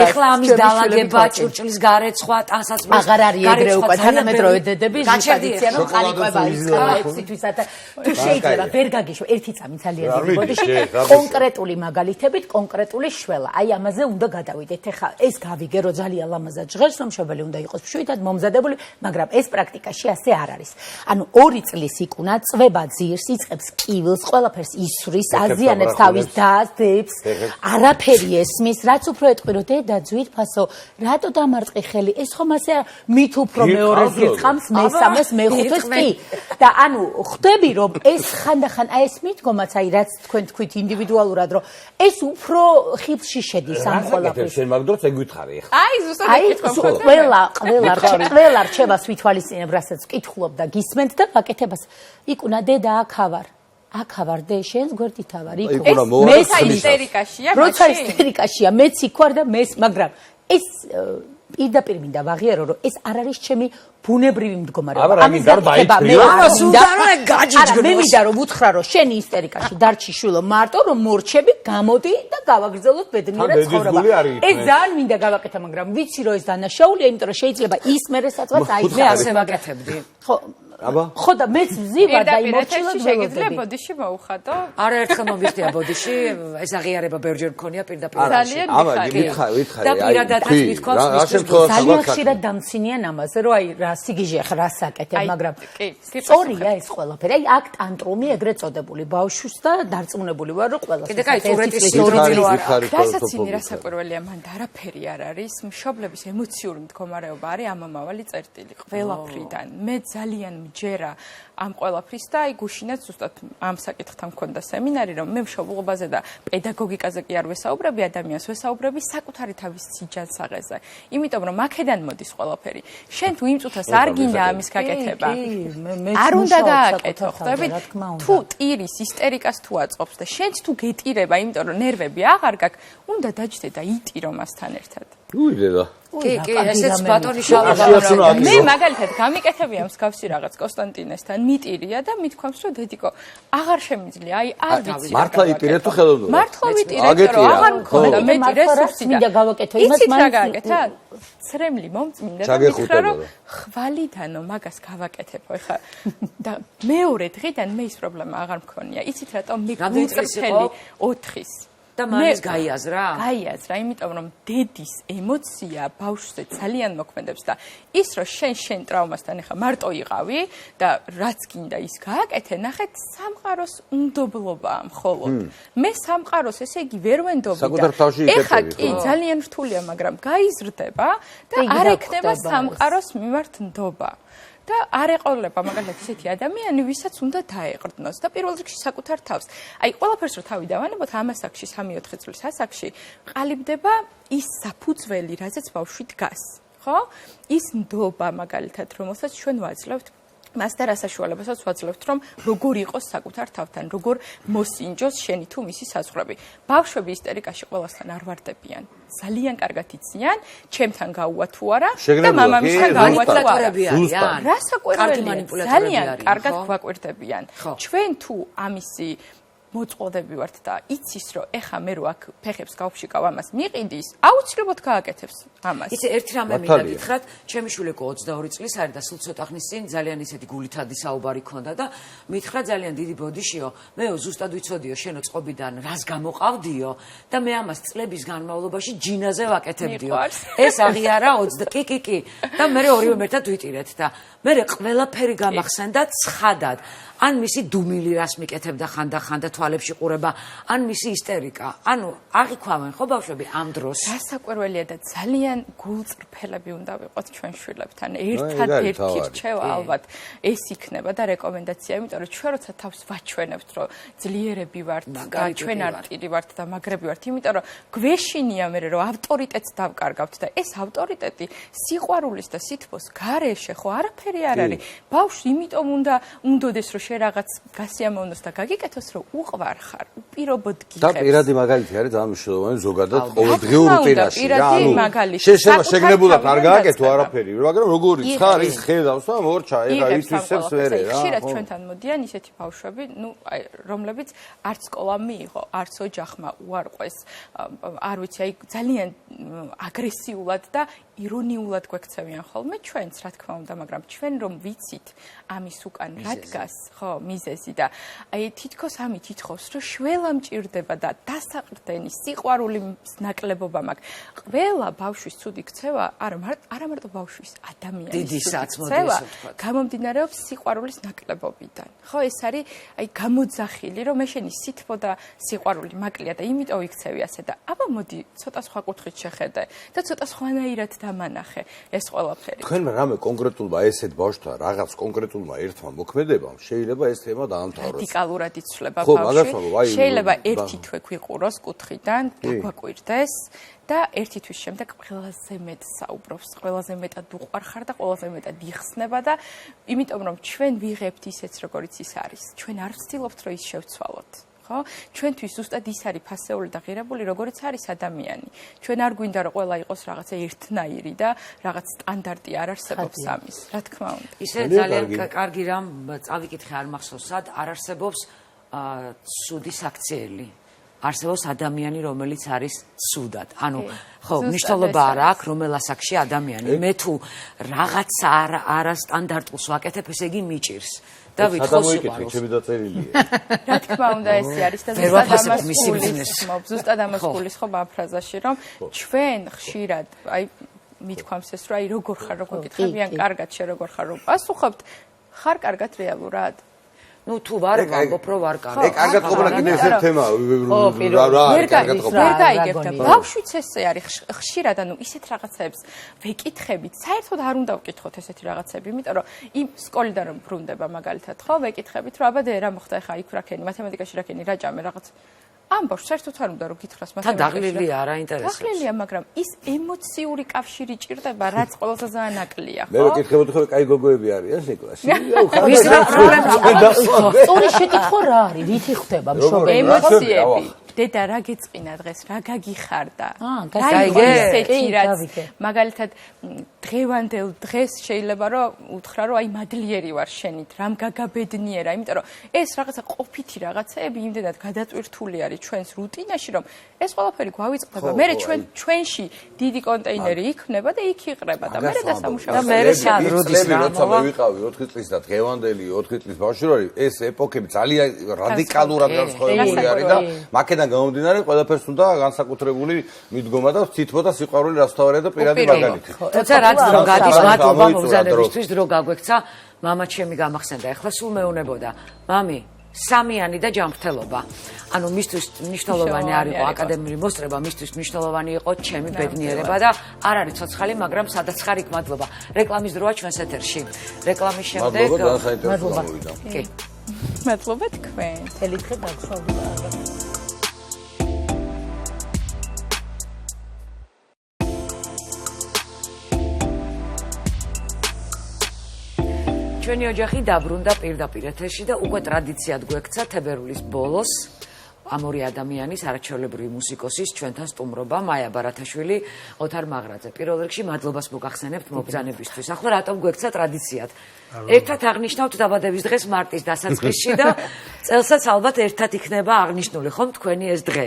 Speaker 1: ეხლა ამის დალაგება, ჭურჭლის გარეცხვა, ტანსაცმლის
Speaker 3: აღარ არის ეგრე უკვე თანამედროვე დედები ჟიფადიციან რომ ყალიყება იწყება 6 თვისა და თუ შეიძლება ვერ გაგიშვა ერთი წამი ძალიან დიდი ბოდიში კონკრეტული მაგალითებით კონკრეტული შველა. აი ამაზე უნდა გადავიდეთ. ეხლა ეს გავიგე რომ ძალიან ლამაზად ჟღერს რომ მშობელი უნდა იყოს მშვიდად მომზადებული, მაგრამ ეს პრაქტიკაში ასე არ არის. ანუ 2 წლის იქუნა წვება ძირს, იწყებს კივილს, ყველაფერს ისვრის, აზიანებს თავის დას, არაფერი ესმის, რაც უფრო ეტყვი რომ დედა ძვირფასო, რატო დამარტყი ხელი? ეს ხომ ასე მით უფრო მეორეს გიწყამს, მესამეს, მეხუთეს კი. და ანუ ხვდები რომ ეს ხანდახან აი ეს მიდგომაც აი რაც თქვენ თქვით ინდივიდუალურად რომ ეს უფრო ხილში შედის ამ ყველაფერს.
Speaker 2: შენ მაგდროც ეგ გითხარი ახლა.
Speaker 8: აი ზუსტად ეკითხო.
Speaker 3: ყველა რჩებას ვითვალისწინებ, რასაც ვკითხულობ და გისმენთ და ვაკეთებას. იქუნა დედა აქავარ. აქავარ დე შენს გვერდით ავარ იქ.
Speaker 8: ეს ისტერიკაშია,
Speaker 3: როცა ისტერიკაშია, მეც იქ ვარ და მეც, მაგრამ ეს პირდაპირ მინდა ვაღიარო რომ ეს არ არის ჩემი ბუნებრივი მდგომარეობა.
Speaker 2: ამის გაკეთება მე
Speaker 3: მე მინდა რომ უთხრა რომ შენი ისტერიკაში დარჩი შვილო მარტო რომ მორჩები, გამოდი და გავაგრძელოთ ბედნიერად ცხოვრება. ეს ძალიან მინდა გავაკეთე, მაგრამ ვიცი რომ ეს დანაშაულია, იმიტომ რომ შეიძლება ის მერესაც აი
Speaker 1: მე ასე ვაკეთებდი.
Speaker 3: ხო ხო და მეც ვზივა და იმორჩილად
Speaker 8: შეგიძლია ბოდიში მოუხადო?
Speaker 1: არაერთხელ მომიხდია ბოდიში, ეს აღიარება ბევრჯერ მქონია პირდაპირ.
Speaker 8: ძალიან
Speaker 2: ვითხარი.
Speaker 1: და პირადადაც მithქვამს
Speaker 3: ძალიან ხშირად დამცინიან ამაზე, რომ აი რა სიგიჟე რა საკეთებ, მაგრამ სწორია ეს ყველაფერი. აი აქ ტანტრუმი ეგრეთ წოდებული ბავშვს და დარწმუნებული ვარ რომ ყველას.
Speaker 1: კიდე კაი წურეთის ისტორია არ არის.
Speaker 8: რასაც ინი რასაკვირველია, მან არაფერი არ არის, მშობლების ემოციური მდგომარეობა არის ამომავალი წერტილი ყველაფრიდან. მე ძალიან ჯერა ამ ყველაფრის და აი გუშინაც ზუსტად ამ საკითხთან მქონდა სემინარი, რომ მე მშობლობაზე და პედაგოგიკაზე კი არ ვესაუბრები, ადამიანს ვესაუბრები საკუთარი თავის სიჯანსაღეზე. იმიტომ რომ აქედან მოდის ყველაფერი. შენ თუ იმ წუთას არ გინდა ამის გაკეთება, არ უნდა გააკეთო, ხვდებით? თუ ტირის ისტერიკას თუ აწყობს და შენც თუ გეტირება, იმიტომ რომ ნერვები აღარ გაქვს, უნდა დაჯდე და იტირო მასთან ერთად.
Speaker 2: უიდედა.
Speaker 1: კი, ესეც ბატონი შალობა.
Speaker 8: მე მაგალითად გამიკეთებია მსგავსი რაღაც კონსტანტინესთან, მიტირია და მithქვამს რომ დედიკო, აღარ შემიძლია, აი არ ვიცი.
Speaker 2: მართლა იტირე თუ ხელოვნურად?
Speaker 8: მართლა ვიტირე, რომ აღარ მქონდა მე რესურსი და
Speaker 3: გავაკეთო იმას
Speaker 8: მაინც გაკეთა. ცრემლი მომწმინდა და მითხრა რომ ხვალიდანო მაგას გავაკეთებო. ეხლა და მეორე დღიდან მე ის პრობლემა აღარ მქონია. იცით რატომ მიგუწრფელი 4-ის
Speaker 1: და მაინც გაიაზრა?
Speaker 8: გაიაზრა, იმიტომ რომ დედის ემოცია ბავშვზე ძალიან მოქმედებს და ის რომ შენ ტრავმასთან ახლა მარტო იყავი და რაც გინდა ის გააკეთე, ნახეთ სამყაროს უნდობლობაა მხოლოდ. მე სამყაროს ესე იგი ვერ ვენდობი და ეხა კი ძალიან რთულია, მაგრამ გაიზრდება და არ ექნება სამყაროს მიმართ ნდობა. და არ ეყოლება მაგალითად ისეთი ადამიანი, ვისაც უნდა დაეყრდნოს და პირველ რიგში საკუთარ თავს. აი, ყველაფერს რო თავი დავანებოთ, ამ ასაკში, 3-4 წლის ასაკში, ყალიბდება ის საფუძველი, რაზეც ბავშვი დგას, ხო? ის ნდობა მაგალითად, რომელსაც ჩვენ ვაძლევთ მას და რა საშუალებასაც ვაძლევთ, რომ როგორ იყოს საკუთარ თავთან, როგორ მოსინჯოს შენი თუ მისი საზღვრები. ბავშვები ისტერიკაში ყველასთან არ ვარდებიან. ძალიან კარგად იციან, ჩემთან გაუვა თუ არა და მამამისთან გაუვა თუ არა. რასაკვირველია, ძალიან კარგად გვაკვირდებიან. ჩვენ თუ ამისი მოწყობები ვართ და იცის რომ ეხა მე რო აქ ფეხებს გავშიკავ ამას მიყიდის, აუცილებლად გააკეთებს ამას.
Speaker 1: იცი ერთი რამე მინდა გითხრათ, ჩემი შვილი იყო 22 წლის არის და სულ ცოტა ხნის წინ ძალიან ისეთი გულითადი საუბარი ქონდა და მითხრა ძალიან დიდი ბოდიშიო, მეო ზუსტად ვიცოდიო შენო წყობიდან რას გამოყავდიო და მე ამას წლების განმავლობაში ჯინაზე ვაკეთებდიო. ეს აღიარა 20 კი და მე ორივე ერთად ვიტირეთ და მე ყველაფერი გამახსენდა ცხადად. ან მისი დუმილი რას მიკეთებდა ხანდახანდა თვალებში ყურება, ან მისი ისტერიკა. ანუ აღიქვამენ ხო ბავშვები ამ დროს.
Speaker 8: რასაკვირველია და ძალიან გულწრფელები უნდა ვიყოთ ჩვენ შვილებთან. ერთადერთი რჩევა ალბათ ეს იქნება და რეკომენდაცია, იმიტომ რომ ჩვენ როცა თავს ვაჩვენებთ, რომ ძლიერები ვართ და ჩვენ არტირი ვართ და მაგრები ვართ, იმიტომ რომ გვეშინია მე რომ ავტორიტეტს დავკარგავთ და ეს ავტორიტეტი სიყვარულის და სითბოს გარეშე ხო არაფერი არ არის. ბავშვს იმიტომ უნდა უნდოდეს რომ შე რაღაც გასიამოვნოს და გაგიკეთოს, რომ უყვარ ხარ, უპირობოდ გიხებს.
Speaker 2: და პირადი მაგალითი არის ძალიან მნიშვნელოვანი ზოგადად ყოველდღიურ რუტინაში.
Speaker 8: პირადი მაგალითი.
Speaker 2: შეგნებულად არ გააკეთო არაფერი, მაგრამ როგორი ხარ, ის ხედავს და მორჩა, ეხა ისთვის ვერე რა.
Speaker 8: ხშირად ჩვენთან მოდიან ისეთი ბავშვები, რომლებიც არც სკოლა მიიღო, არც ოჯახმა უარყვეს, არ ვიცი, აი ძალიან აგრესიულად და ირონიულად გვექცევიან ხოლმე ჩვენც, რა თქმა უნდა, მაგრამ ჩვენ რომ ვიცით ამის უკან რა დგას, ხო, მიზეზი და აი თითქოს ამით ითხოვს, რომ შველა მჭირდება და დასაყრდენი სიყვარული ნაკლებობა მაქვს. ყველა ბავშვის ცუდი ქცევა, არა მარტო ბავშვის, ადამიანის
Speaker 1: დიდი საწმოდი
Speaker 8: ქცევა გამომდინარეობს სიყვარულის ნაკლებობიდან. ხო, ეს არის აი გამოძახილი, რომ მე შენი სითბო და სიყვარული მაკლია და იმიტომ იქცევი ასე და აბა მოდი ცოტა სხვა კუთხით შეხედე და ცოტა სხვანაირად დამანახე ეს ყველაფერი.
Speaker 2: თქვენმა რამე კონკრეტულმა ესეთ ბავშვთა რაღაც კონკრეტულმა ერთმა მოქმედებამ შეიძლება ეს თემა დაამთავროს.
Speaker 8: რადიკალურად იცვლება ბავშვი. შეიძლება ერთი თვე გვიყუროს კუთხიდან, დაგვაკვირდეს და ერთი თვის შემდეგ ყველაზე მეტ საუბრობს, ყველაზე მეტად უყვარხარ და ყველაზე მეტად იხსნება და იმიტომ რომ ჩვენ ვიღებთ ისეც როგორიც ის არის. ჩვენ არ ვცდილობთ რომ ის შევცვალოთ. ხო? ჩვენთვის ზუსტად ის არის ფასეული და ღირებული, როგორიც არის ადამიანი. ჩვენ არ გვინდა რომ ყველა იყოს რაღაცა ერთნაირი და რაღაც სტანდარტი არ არსებობს ამის. რა თქმა უნდა.
Speaker 1: ისე ძალიან კარგი რამ წავიკითხე არ მახსოვს სად არ არსებობს ცუდის აქციელი. არსებობს ადამიანი, რომელიც არის ცუდად. ანუ ხო, მნიშვნელობა არ აქვს, რომელ ასაკში ადამიანი. მე თუ რაღაც არასტანდარტულს ვაკეთებ, ესე იგი მიჭირს. დავით
Speaker 2: ხოსიყვაროს. ჩემი დაწერილია.
Speaker 8: რა თქმა უნდა ესე არის და ზუსტად ამას გულისხმობ ამ ფრაზაში, რომ ჩვენ ხშირად აი მithქვამს ეს რომ აი როგორ ხარ, როგორ გითხებიან, კარგად შე როგორ ხარ, რომ პასუხობთ, ხარ კარგად რეალურად?
Speaker 1: ნუ თუ ვარ ვამბობ რომ ვარ კარგი.
Speaker 2: ეგ კარგად ყოფნა კიდე ესე თემა
Speaker 8: ვერ გაიგებ და ბავშვიც ესე არის ხშირად ანუ ისეთ რაღაცებს ვეკითხებით საერთოდ არ უნდა ვკითხოთ ესეთი რაღაცები იმიტომ რომ იმ სკოლიდან რომ ბრუნდება მაგალითად ხო ვეკითხებით რომ აბა რა მოხდა ახლა იქ რა ქენი მათემატიკაში რა ქენი რა ჭამე რაღაც ამ ბავშვს საერთოდ არ უნდა რომ გითხრას
Speaker 1: მათემატიკაში. თან დაღლილია არა ინტერესებს.
Speaker 8: დაღლილია, მაგრამ ის ემოციური კავშირი ჭირდება, რაც ყველაზე ძალიან ნაკლია, ხო?
Speaker 2: მე ვეკითხებოდი ხოლმე კაი გოგოები არიან სიკლაში.
Speaker 1: ვის რა პრობლემა?
Speaker 3: სწორი შეკითხვა რა არის? ვითი ხდება მშობელი?
Speaker 8: ემოციები. დედა რა გეწყინა დღეს, რა გაგიხარდა? გაიგე? რაც მაგალითად დღევანდელ დღეს შეიძლება რომ უთხრა რომ აი მადლიერი ვარ შენით, რამ გაგაბედნიერა, იმიტომ რომ ეს რაღაცა ყოფითი რაღაცეები იმდენად გადაწვირთული არის ჩვენს რუტინაში, რომ ეს ყველაფერი გვავიწყდება. მე ჩვენში დიდი კონტეინერი იქნება და იქ იყრება და მე დასამუშავებელი.
Speaker 1: და მე როდის რა
Speaker 2: როცა მე ვიყავი 4 წლის და დღევანდელი 4 წლის ბავშვი ვარ, ეს ეპოქები ძალიან რადიკალურად განსხვავებული არის და მაკედან გამომდინარე ყველაფერს უნდა განსაკუთრებული მიდგომა და თითქოს და სიყვარული რასთავარია და პირადი მაგალითი.
Speaker 1: თუმცა რაც დრო გადის მადლობა მოგზაურებისთვის დრო გაგვექცა მამა ჩემი გამახსენდა ეხლა სულ მეუნებოდა მამი სამიანი და ჯანმრთელობა ანუ მისთვის მნიშვნელოვანი არ იყო აკადემიური მოსწრება მისთვის მნიშვნელოვანი იყო ჩემი ბედნიერება და არ არის ცოცხალი მაგრამ სადაც ხარ იქ მადლობა რეკლამის დროა ჩვენს ეთერში რეკლამის შემდეგ
Speaker 2: მადლობა
Speaker 1: კი
Speaker 8: მადლობა თქვენ
Speaker 3: მთელი დღე გაგსვავდა
Speaker 1: ჩვენი ოჯახი დაბრუნდა პირდაპირ ეთერში და უკვე ტრადიციად გვექცა თებერვლის ბოლოს ამ ორი ადამიანის არაჩვეულებრივი მუსიკოსის ჩვენთან სტუმრობა მაია ბარათაშვილი, ოთარ მაღრაძე. პირველ რიგში მადლობას მოგახსენებთ მობრძანებისთვის. ახლა რატომ გვექცა ტრადიციად? ერთად აღნიშნავთ დაბადების დღეს მარტის დასაწყისში და წელსაც ალბათ ერთად იქნება აღნიშნული, ხომ თქვენი ეს დღე?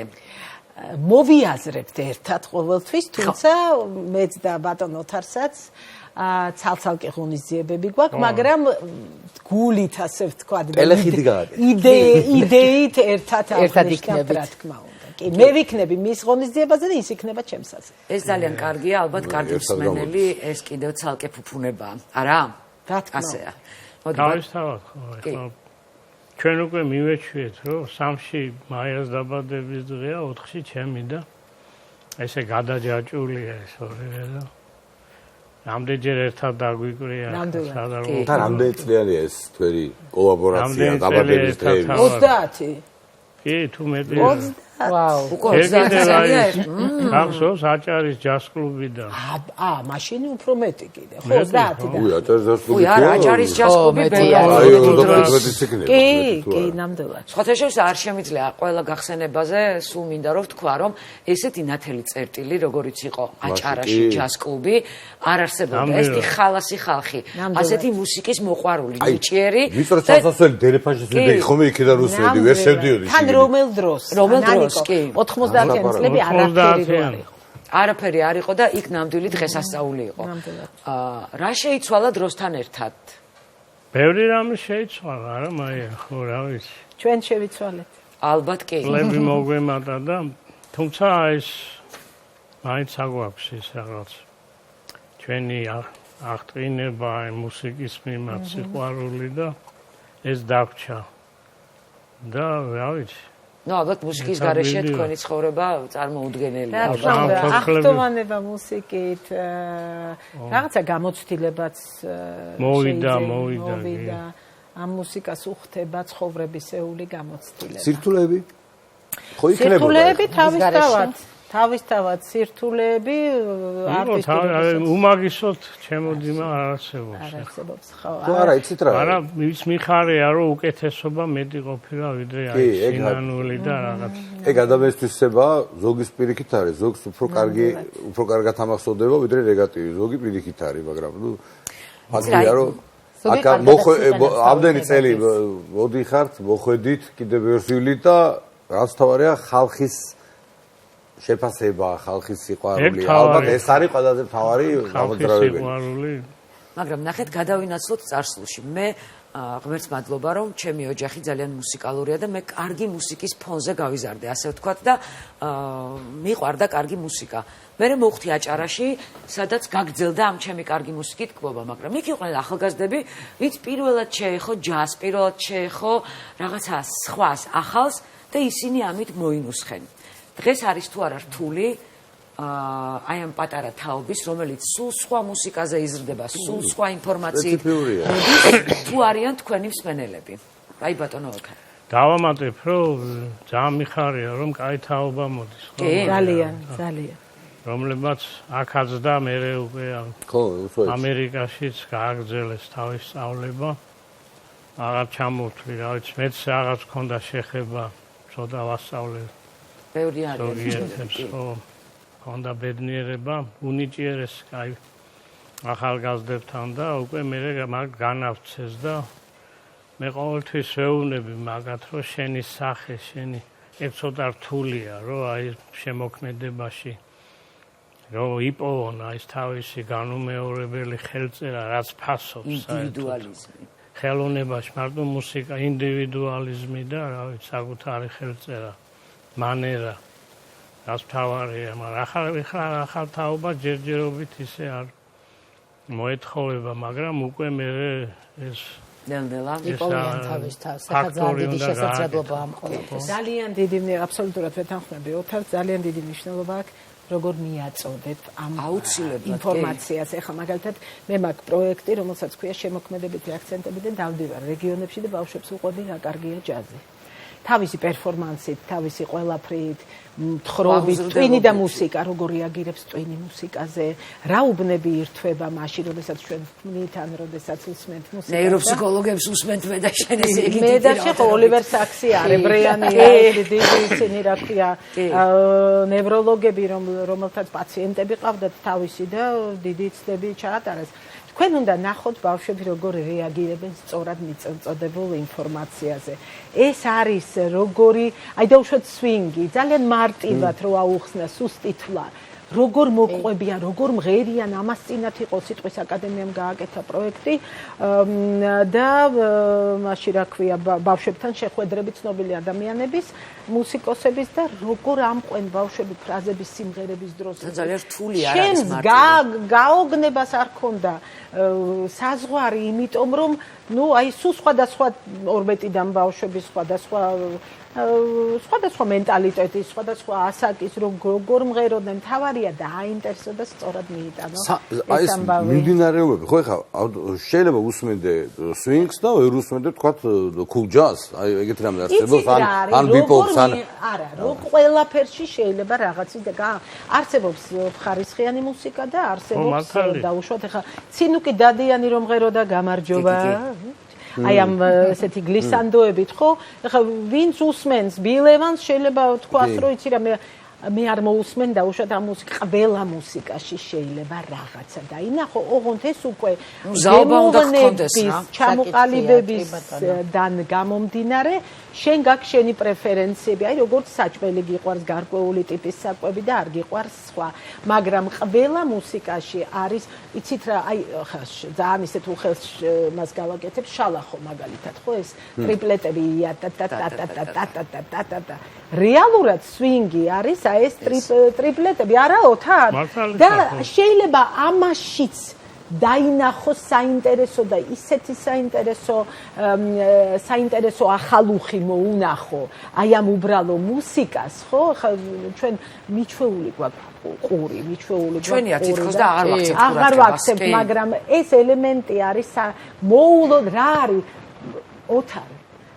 Speaker 3: მოვიაზრებთ ერთად ყოველთვის, თუმცა მეც და ბატონ ოთარსაც ცალ-ცალკე ღონისძიებები გვაქვს, მაგრამ გულით ასე ვთქვა, იდეით ერთად იქნებით, რა თქმა უნდა. კი, მე ვიქნები მის ღონისძიებაზე და ის იქნება ჩემსაც.
Speaker 1: ეს ძალიან კარგია, ალბათ კარგი მსმენელი, ეს კიდევ ცალკე ფუფუნებაა, არა?
Speaker 3: რა თქმა უნდა.
Speaker 9: დავისთავად ხო, ეხლა ჩვენ უკვე მივეჩვიეთ, რომ 3-ში მაიას დაბადების დღეა, 4-ში ჩემი და ესე გადაჯაჭვულია ეს ორივე და რამდენჯერ ერთად დაგვიკვრია
Speaker 2: სადარო და რამდენი წლიანი ეს თქვენი კოლაბორაცია დაბადების დღეები
Speaker 3: 30
Speaker 9: კი თუ მეტი
Speaker 3: ვაუ.
Speaker 1: უკვე 20 წელია ეს.
Speaker 9: გახსოვს აჭარის ჯაზ კლუბი და
Speaker 3: მაშინ უფრო მეტი კიდე. ხო, 30-დან.
Speaker 2: აჭარის ჯაზ კლუბი.
Speaker 1: არა, აჭარის ჯაზ κλუბი
Speaker 2: აი 25 წიგნები.
Speaker 3: კი, ნამდვილად.
Speaker 1: სხვათა შორის არ შემიძლია ყველა გახსენებაზე სულ მინდა რომ ვთქვა რომ ესეთი ნათელი წერტილი როგორიც იყო აჭარაში ჯაზ კლუბი არ არსებობდა ესეთი ხალასი ხალხი ასეთი მუსიკის მოყვარული ნიჭიერი
Speaker 2: ვიწრო ჩასასვლელი დერეფაშის ვიდეო ხომ იქიდან რუსები ვერ შევდიოდი
Speaker 3: თან რომელ დროს
Speaker 1: კი
Speaker 3: 90-იანი წლები
Speaker 1: არაფერი არ იყო და იქ ნამდვილი დღესასწაული იყო რა შეიცვალა დროსთან ერთად
Speaker 9: ბევრი რამე შეიცვალა არა მაია ხო რა ვიცი
Speaker 3: ჩვენ შევიცვალეთ
Speaker 1: ალბათ კი
Speaker 9: ლები მოგვემატა და თუმცა ეს მაინც აგვაქვს ის რაღაც ჩვენი აღტყინება მუსიკის მიმართ სიყვარული და ეს დაგვრჩა და რა ვიცი
Speaker 1: ნუ ალბათ მუსიკის გარეშე თქვენი ცხოვრება წარმოუდგენელია
Speaker 3: ახტოვანება მუსიკით რაღაცა გამოცდილებაც
Speaker 9: მოვიდა
Speaker 3: ამ მუსიკას უხდება ცხოვრებისეული გამოცდილება
Speaker 2: სირთულეები ხო იქნება
Speaker 3: სირთულეები თავისთავად სირთულეები
Speaker 9: უმაგისოდ ჩემოდიმა არ არსებობს
Speaker 3: ხო
Speaker 2: არა იცით რა
Speaker 9: არა ის მიხარია რომ უკეთესობა მეტი ყოფილა ვიდრე აი სინანული და რაღაც
Speaker 2: ეგ ადამიანისთვისება ზოგის პირიქით არის ზოგს უფრო კარგად ამახსოვდება ვიდრე ნეგატივი ზოგი პირიქით არის მაგრამ ნუ ფაქტია რომ აკა ამდენი წელი მოდიხართ მოხვედით კიდევ ვერსიული და რაც თავარია ხალხის შეფასება ხალხის სიყვარული ალბათ ეს არის ყველაზე მთავარი გამოძრავებელი
Speaker 1: მაგრამ ნახეთ გადავინაცვლოთ წარსულში მე ღმერთს მადლობა რომ ჩემი ოჯახი ძალიან მუსიკალურია და მე კარგი მუსიკის ფონზე გავიზარდე ასე ვთქვათ და მიყვარდა კარგი მუსიკა მე მოვხდი აჭარაში სადაც გაგრძელდა ამ ჩემი კარგი მუსიკით კლუბა მაგრამ იქ იყვნენ ახალგაზრდები ვინც პირველად შეეხო ჯაზს პირველად შეეხო რაღაცა სხვას ახალს და ისინი ამით მოინუსხენ დღეს არის თუ არა რთული აი ამ პატარა თაობის რომელიც სულ სხვა მუსიკაზე იზრდება სულ სხვა ინფორმაციით თუ არიან თქვენი მსმენელები აი ბატონო ოქა
Speaker 9: დავამატებ რომ ძალიან მიხარია რომ კაი თაობა მოდის
Speaker 3: ხო ძალიან
Speaker 9: რომლებაც აქაც და მერე უკვე ამერიკაშიც გააგრძელეს თავის სწავლება აღარ ჩამოვთვლი რა ვიცი მეც რაღაც მქონდა შეხება ცოტა ვასწავლე
Speaker 1: ბევრი არის
Speaker 9: ხონდა ბედნიერება უნიჭიერეს კაი ახალგაზრდებთან და უკვე მე განავცეს და მე ყოველთვის ვეუბნები მაგათ რომ შენი სახე შენი ეგ ცოტა რთულია რომ აი შემოქმედებაში რომ იპოვონ ის თავისი განუმეორებელი ხელწერა რაც ფასობს
Speaker 1: ინდივიდუალიზმი
Speaker 9: ხელოვნებაში მარტო მუსიკა ინდივიდუალიზმი და რა ვიცი საკუთარი ხელწერა მანერა რაც თავარია მაგრამ ახალ თაობა ჯერჯერობით ისე არ მოეთხოვება მაგრამ უკვე მე ეს
Speaker 1: ნელ-ნელა
Speaker 3: იპოვიან თავის თავს ძალიან დიდი შესაძლებლობა ამ ყოველთვის ძალიან დიდი აბსოლუტურად ვეთანხმები ოთარ ძალიან დიდი მნიშვნელობა აქვს როგორ მიაწოდეთ ამ ინფორმაციას ეხლა მაგალითად მე მაქვს პროექტი რომელსაც ქვია შემოქმედებითი აქცენტები და დავდივარ რეგიონებში და ბავშვებს უყვები რა კარგია ჯაზი თავისი პერფორმანსით, თავისი ყველაფრით, თხრობით, ტვინი და მუსიკა, როგორ რეაგირებს ტვინი მუსიკაზე, რა უბნები ირთვება მაშინ, როდესაც ჩვენ ვქმნით, ან როდესაც უსმენთ მუსიკას.
Speaker 1: ნეიროფსიქოლოგებს უსმენთ მე და შენ ესე იგი.
Speaker 3: მე და შეხო ოლივერ საქსი არის, ებრეანია, დიდი ისინი რა ქვია, ნევროლოგები, რომელთაც პაციენტები ყავდათ თავისი და დიდი ცდები ჩაატარეს. თქვენ უნდა ნახოთ ბავშვები როგორ რეაგირებენ სწორად მიწოდებულ ინფორმაციაზე. ეს არის როგორი, აი დაუშვათ სვინგი, ძალიან მარტივად რო აუხსნა სუსტი თვლა. როგორ მოყვებიან, როგორ მღერიან, ამას წინათ იყო სიტყვის აკადემიამ გააკეთა პროექტი და მაშინ რა ქვია ბავშვებთან შეხვედრები ცნობილი ადამიანების, მუსიკოსების და როგორ ამყვენ ბავშვები ფრაზების სიმღერების დროს.
Speaker 1: ძალიან რთული არ არის მარტო.
Speaker 3: გაოგნებას არ ქონდა საზღვარი, იმიტომ რომ ნუ აი სულ სხვადასხვა ორბეტიდან ბავშვები სხვადასხვა მენტალიტეტის, სხვადასხვა ასაკის როგორ მღეროდნენ, თავარი მართალია დააინტერესო და სწორად მიიტანო
Speaker 2: ეს მიმდინარეობები ხო ეხლა შეიძლება უსმენდე swings და ვერ უსმენდე თქვა cool jazz აი ეგეთი რამე არსებობს ან bebop ან
Speaker 3: არა რო ყველაფერში შეიძლება რაღაცი და არსებობს ხარისხიანი მუსიკა და არსებობს დაუშვათ ეხლა ცინუკი დადიანი რომ ღეროდა გამარჯობა აი ამ ესეთი გლისანდოებით ხო ეხლა ვინც უსმენს ბილ ევანს შეიძლება თქვას რომ იცი რა მე არ მოусმენ დაუშვათ ამ ყველა მუსიკაში შეიძლება რაღაცა დაინახო ოღონდ ეს უკვე გემოვნების ჩამოყალიბებისგან გამომდინარე შენ გაქვს შენი პრეფერენციები აი როგორც საჭმელი გიყვარს გარკვეული ტიპის საკვები და არ გიყვარს სხვა მაგრამ ყველა მუსიკაში არის იცით რა აი ხა ძალიან ისეთ უხელს მას გავაკეთებ შალახო მაგალითად ხო ეს ტრიპლეტები ია და რეალურად swing-ი არის აი ეს ტრიპლეტები არა ოთარ და შეიძლება ამაშიც დაინახო საინტერესო და ისეთი საინტერესო ახალუხი მოუნახო აი ამ უბრალო მუსიკას ხო ხა ჩვენ მიჩვეული გვაქვს ყური მიჩვეული გვაქვს
Speaker 1: ჩვენია თითქოს და
Speaker 3: აღარ ვაქცევთ მაგრამ ეს ელემენტი არის მოულოდ რა არის ოთარ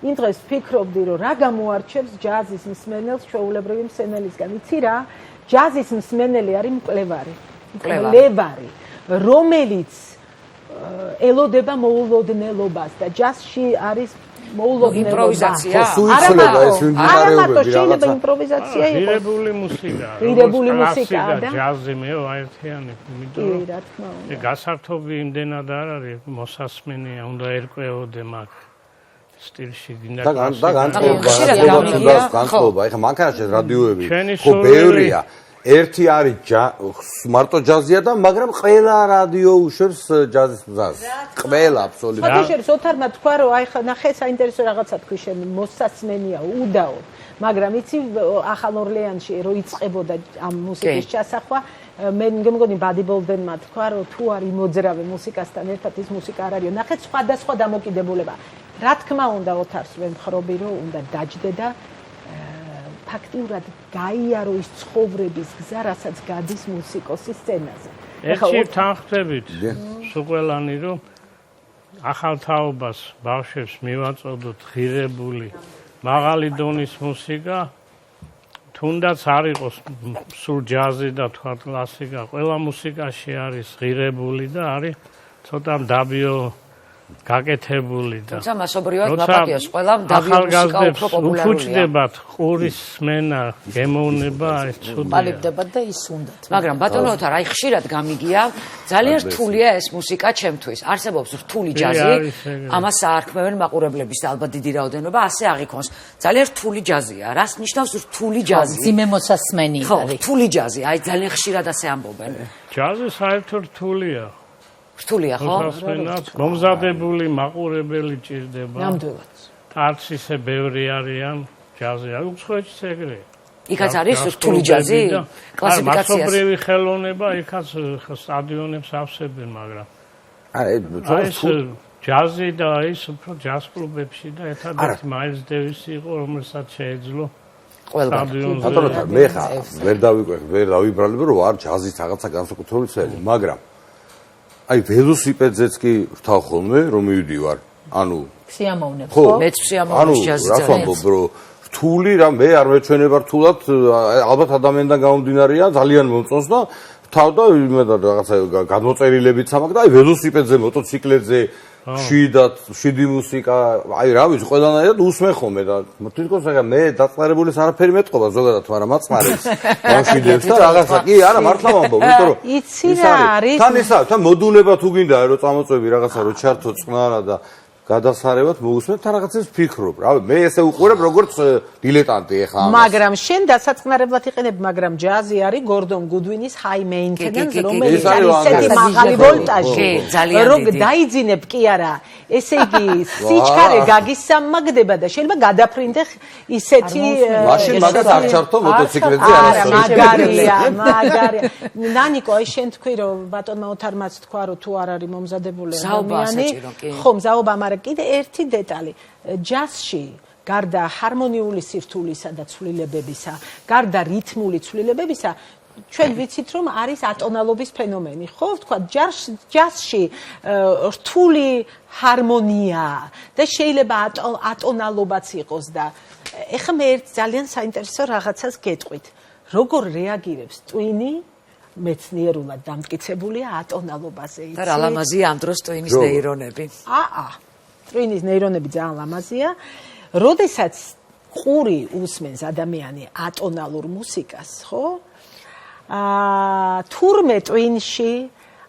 Speaker 3: იმ დღეს ფიქრობდი რომ რა გამოარჩევს ჯაზის მსმენელს ჩვეულებრივი მსმენელისგან იცი რა ჯაზის მსმენელი არის მკვლევარი რომელიც ელოდება მოულოდნელობას და ჯაზში არის
Speaker 1: იმპროვიზაცია
Speaker 3: არა მარტო შეიძლება იმპროვიზაცია იყოს
Speaker 9: ღირებული მუსიკა
Speaker 3: ღირებული მუსიკა და
Speaker 9: ჯაზი მე აერთიანი იმიტომ რომ გასართობი იმდენად არ არის მოსასმენია უნდა ერკვეოდე მაგ სტილში გინდა
Speaker 2: და განწყობა ეხლა მანქანაში რადიოები ხო ბევრია ერთი არის მარტო ჯაზია და მაგრამ ყველა რადიო უშვებს ჯაზის მზას ყველა აბსოლუტურად
Speaker 3: ფაქტობრივად ოთარმა თქვა რომ აი ხა ნახე საინტერესო რაღაცა თქვი შენ მოსასმენია უდაოდ მაგრამ იცი ახალ ორლეანში რო იწყებოდა ამ მუსიკის ჩასახვა მე მგონი ბადი ბოლდენმა თქვა რომ თუ არის მოძრავე მუსიკასთან ერთად ის მუსიკა არ არის ნახე სხვადასხვა დამოკიდებულება რა თქმა უნდა ოთარს ვემხრობი რომ უნდა დაჯდე და ფაქტიურად გაიარო ის ცხოვრების გზა, რასაც გადის მუსიკოსის სცენაზე.
Speaker 9: ეხლა თანხმდებით სუყველანი რომ ახალ თაობას ბავშვებს მივაწოდოთ ღირებული მაღალი დონის მუსიკა თუნდაც არ იყოს სულ ჯაზი და თქვა კლასიკა, ყველა მუსიკაში არის ღირებული და არის ცოტა დაბიო გაკეთებული და
Speaker 1: თუმცა მასობრივად მაპატიოს ყველა დაბიო მუსიკა უფრო პოპულარულია.
Speaker 9: უჩნდებათ ყურის სმენა, გემოვნება ეს ცუდია.
Speaker 3: პალიბდებათ და ის უნდათ.
Speaker 1: მაგრამ ბატონო ოთარ, აი ხშირად გამიგია, ძალიან რთულია ეს მუსიკა ჩემთვის. არსებობს რთული ჯაზი, ამას აარქმევენ მაყურებლების და ალბათ დიდი რაოდენობა, ასე აღიქონს. ძალიან რთული ჯაზია. რას ნიშნავს რთული ჯაზი?
Speaker 3: ძიმე მოსასმენი არის.
Speaker 1: ხო, რთული ჯაზი, აი ძალიან ხშირად ასე ამბობენ.
Speaker 9: ჯაზი საერთოდ რთულია.
Speaker 1: რთულია ხო?
Speaker 9: მომზადებული მაყურებელი ჭირდება.
Speaker 3: ნამდვილად.
Speaker 9: არც ისე ბევრი არიან ჯაზი. აი უცხოეთშიც ეგრეა.
Speaker 1: იქაც არის რთული ჯაზი? კლასიფიკაციას.
Speaker 9: მასობრივი ხელოვნება იქაც სტადიონებს ავსებენ, მაგრამ ეს ჯაზი და ის უფრო ჯაზ კლუბებში და ერთადერთი მაილს დევისი იყო, რომელსაც შეეძლო სტადიონზე.
Speaker 2: ბატონო, მე ხა ვერ დავიბრალებ რომ არ ჯაზის რაღაცა განსაკუთრებული წელი, მაგრამ აი ველოსიპედზეც კი რთავ ხოლმე რომ მივდივარ ანუ
Speaker 3: სიამოვნებს
Speaker 2: ხო
Speaker 1: მეც სიამოვნებს ჯაზი
Speaker 2: რა ვამბობ რომ რთული რა მე არ მეჩვენება რთულად ალბათ ადამიანთან გამომდინარეა ძალიან მომწონს და თავ და იმედად რაღაცა გადმოწერილებიც ამაკ და აი ველოსიპედზე მოტოციკლებზე შვიდი მუსიკა აი რა ვიცი ყველანაირად უსმენ ხოლმე და თვითონ ახლა მე დაწყარებულის არაფერი მეტყობა ზოგადად მაგრამ მაწყარებს გამშვიდებს და რაღაცა კი არა მართლა ვამბობ იმიტომ რომ
Speaker 3: იცი რა არის
Speaker 2: თან მოდულება თუ გინდა რომ წამოწვევი რაღაცა რომ ჩართო წყნარა და გადასარევად მოусმენ თან რაღაცას ფიქრობ რა მე ესე უყურებ როგორც დილეტანტი ახლა
Speaker 3: მაგრამ შენ დასაწყნარებლად იყენებ მაგრამ ჯაზი არის გორდონ გუდვინის high maintenance რომელიც არის ისეთი მაღალი ვოლტაჟი რომ დაიძინებ კი არა ესე იგი სიჩქარე გაგისამაგდება და შეიძლება გადაფრინდე ისეთი
Speaker 2: მაშინ მაგას არ ჩართო მოტოციკლებზე
Speaker 3: არა მაგარია ნანიკო აი შენ თქვი რომ ბატონმა ოთარმაც თქვა რომ თუ არ არის მომზადებული ადამიანი ხო მზაობა მაგრამ კიდე ერთი დეტალი ჯაზში გარდა ჰარმონიული სირთულისა და ცვლილებებისა, გარდა რითმული ცვლილებებისა,
Speaker 10: ჩვენ ვიცით რომ არის ატონალობის ფენომენი, ხო? თქვა ჯაზში რთული ჰარმონია და შეიძლება ატონალობაც იყოს და ეხლა მე ძალიან საინტერესო რაღაცას გეტყვით. როგორ რეაგირებს ტვინი მეცნიერულად დამტკიცებულია ატონალობაზე.
Speaker 1: და რა ლამაზია ამ დროს ტვინის ნეირონები.
Speaker 10: ტვინის ნეირონები ძალიან ლამაზია. როდესაც ყური უსმენს ადამიანი ატონალურ მუსიკას, ხო? თურმე ტვინში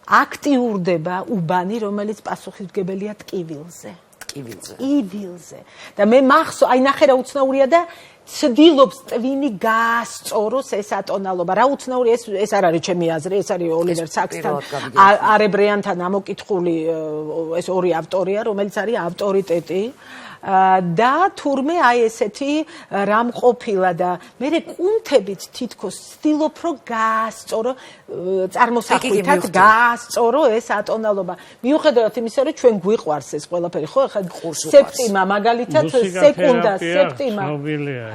Speaker 10: აქტიურდება უბანი, რომელიც პასუხისმგებელია ტკივილზე. ტკივილზე. და მე მახსოვს, აი ნახე რა უცნაურია და ცდილობს ტვინი გაასწოროს ეს ატონალობა. რა უცნაური ეს არ არის ჩემი აზრი, ეს არის ოლივერ საქსთან, არებრიანთან ამოკითხული ეს ორი ავტორია, რომელიც არის ავტორიტეტი. და თურმე აი ესეთი რამ ყოფილა და მე კუნთებით თითქოს ცდილობ რომ გაასწორო წარმოსახვითად გაასწორო ეს ატონალობა. მიუხედავად იმისა რომ ჩვენ გვიყვარს ეს ყველაფერი, ხო? ახლა სეპტიმა მაგალითად სეკუნდა, სეპტიმა.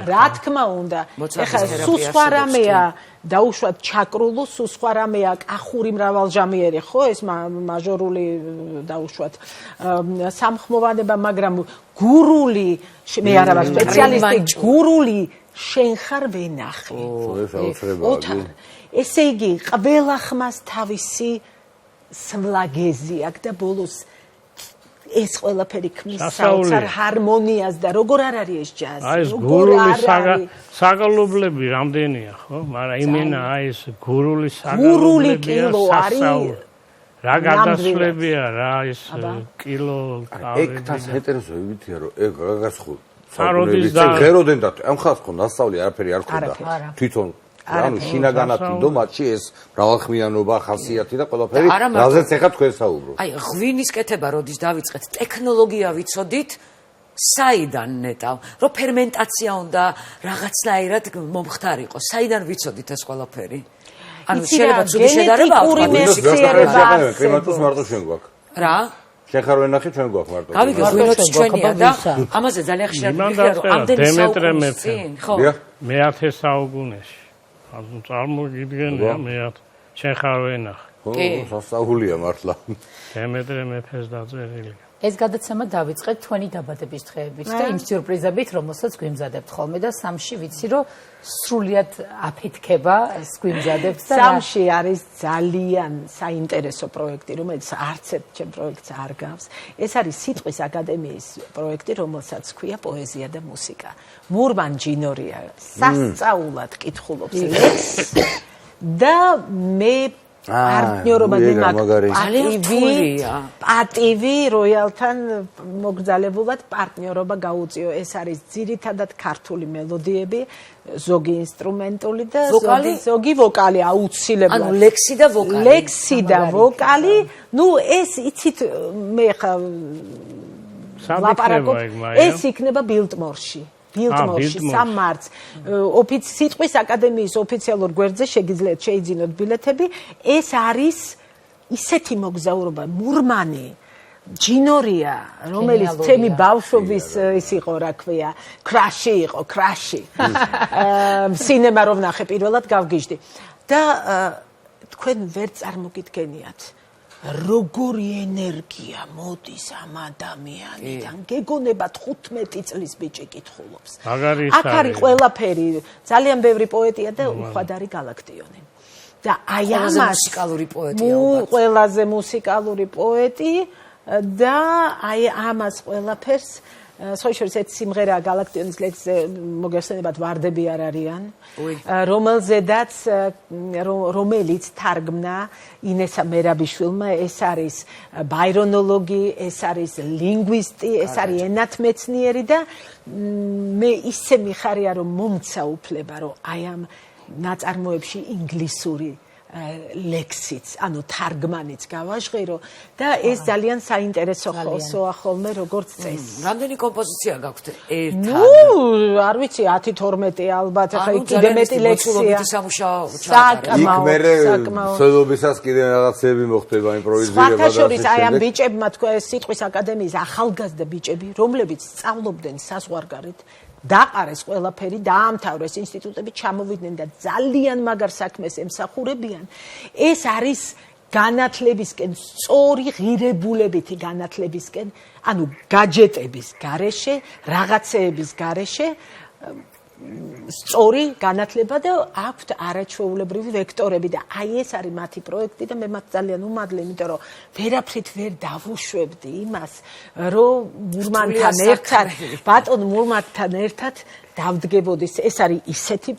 Speaker 10: რა თქმა უნდა. ახლა სხვა რამეა დაუშვათ ჩაკრულო, სხვა რამეა კახური მრავალჟამიერი, ხო? ეს მაჟორული დაუშვათ სამხმოვანება, მაგრამ გურული, მე არა ვარ სპეციალისტი, გურული შენ ხარ ვენახე. ესე იგი, ყველა ხმას თავისი სვლაგეზი აქვს და ბოლოს ეს ყველაფერი ქმნის საოცარ ჰარმონიას და როგორ არ არის ეს ჯაზი?
Speaker 9: აი ეს გურული საგალობლები რამდენია, ხო? მაგრამ იმენა აი ეს გურული საგალობლები
Speaker 10: კილო არის
Speaker 9: რა გადასვლებია რა ეს კილო
Speaker 2: ეგ თას ჰეტეროსო ვითია რომ ეგ გასხულ საუბრების ღეროდენ და ამ ხალხს ხო ნასწავლი არაფერი არ ქონდა თვითონ ანუ შინაგანად თვითონ მათში ეს მრავალხმიანობა ხასიათი და ყველაფერი რაზეც ეხა თქვენ საუბრობთ
Speaker 1: აი ღვინის კეთება როდის დავიწყეთ ტექნოლოგია ვიცოდით საიდან ნეტავ რომ ფერმენტაცია უნდა რაღაცნაირად მომხდარიყო საიდან ვიცოდით ეს ყველაფერი ანუ შეიძლება ცუდი შედარება
Speaker 10: ავტომატურად
Speaker 2: კლიმატოს მარტო ჩვენ გვაქვს
Speaker 1: რა
Speaker 2: შენ ხარ ვენახი ჩვენ გვაქვს მარტო
Speaker 1: გავიგე ღვინოც ჩვენია და ამაზე ძალიან ხშირად მიხდია რომ ამდენი საუკუნის ხო
Speaker 9: მე-10 საუკუნეში ანუ წარმოგიდგენია მე-10 შენ ხარ ვენახი
Speaker 2: ხო სასწაულია მართლა
Speaker 9: დემეტრე მეფეს დაწერილი
Speaker 3: ეს გადაცემა დავიწყეთ თქვენი დაბადების დღეებით და იმ სიურპრიზებით, რომელსაც გვიმზადებთ ხოლმე და სამში ვიცი, რომ სრულიად აფეთქება გვიმზადებთ და
Speaker 10: სამში არის ძალიან საინტერესო პროექტი, რომელიც არც ერთ ჩემ პროექტს არ გავს. ეს არის სიტყვის აკადემიის პროექტი, რომელსაც ქვია პოეზია და მუსიკა. მურმან ჯინორია სასწაულად კითხულობს ლექსს და მე პარტნიორობაზე პატივი როიალთან მოგზალებულად პარტნიორობა გაუწიო. ეს არის ძირითადად ქართული მელოდიები, ზოგი ინსტრუმენტული და ზოგი ვოკალი აუცილებლად.
Speaker 1: ანუ ლექსი და ვოკალი.
Speaker 10: ლექსი და ვოკალი, ნუ ეს იცით მე ხა ლაპარაკობ, ეს იქნება ბილტმორში. ბილტმორში სამმარტს სიტყვის აკადემიის ოფიციალურ გვერდზე შეგიძლიათ შეიძინოთ ბილეთები ეს არის ისეთი მოგზაურობა მურმანი ჯინორია რომელიც თემი ბავშვობის ის იყო რა ქვია კრაში იყო კრაში სინემა რომ ნახე პირველად გავგიჟდი და თქვენ ვერ წარმოგიდგენიათ როგორი ენერგია მოდის ამ ადამიანიდან გეგონება 15 წლის ბიჭი კითხულობს აქ არის ყველაფერი ძალიან ბევრი პოეტია და უხვადარი გალაქტიონი და აი ამას
Speaker 1: მუსიკალური პოეტია
Speaker 10: ყველაზე მუსიკალური პოეტი და აი ამას ყველაფერს სხვა შორის ეს სიმღერა გალაქტიონის ლექსზე მოგეხსენებათ ვარდები არ არიან რომელზედაც რომელიც თარგმნა ინესა მერაბიშვილმა ეს არის ბაირონოლოგი ეს არის ლინგვისტი ეს არის ენათმეცნიერი და მე ისე მიხარია რომ მომცა უფლება რომ აი ამ ნაწარმოებში ინგლისური ლექსიც, ანუ თარგმანიც გავაჟღერო და ეს ძალიან საინტერესო ხოლმე ხოლმე როგორც წესი.
Speaker 1: რამდენი კომპოზიცია გაქვთ ერთად?
Speaker 10: ნუ, არ ვიცი 10-12 ალბათ, ახლა კიდე მეტი ლექსია.
Speaker 2: იქ მერე ცოდობისას კიდე რაღაცები მოხდება იმპროვიზირება და
Speaker 10: სხვა შორის აი ამ ბიჭებმა თქვა ეს სიტყვის აკადემიის ახალგაზრდა ბიჭები, რომლებიც სწავლობდნენ საზღვარგარეთ დაყარეს ყველაფერი, დაამთავრეს ინსტიტუტები, ჩამოვიდნენ და ძალიან მაგარ საქმეს ემსახურებიან. ეს არის განათლებისკენ, სწორი ღირებულებითი განათლებისკენ, ანუ გაჯეტების გარეშე, რაღაცეების გარეშე სწორი განათლება და აქვთ არაჩვეულებრივი ვექტორები და აი ეს არის მათი პროექტი და მე მათ ძალიან უმადლე, იმიტომ რომ ვერაფრით ვერ დავუშვებდი იმას, რომ მურმანთან ერთად, ბატონ მურმანთან ერთად დავდგებოდი. ეს არის ისეთი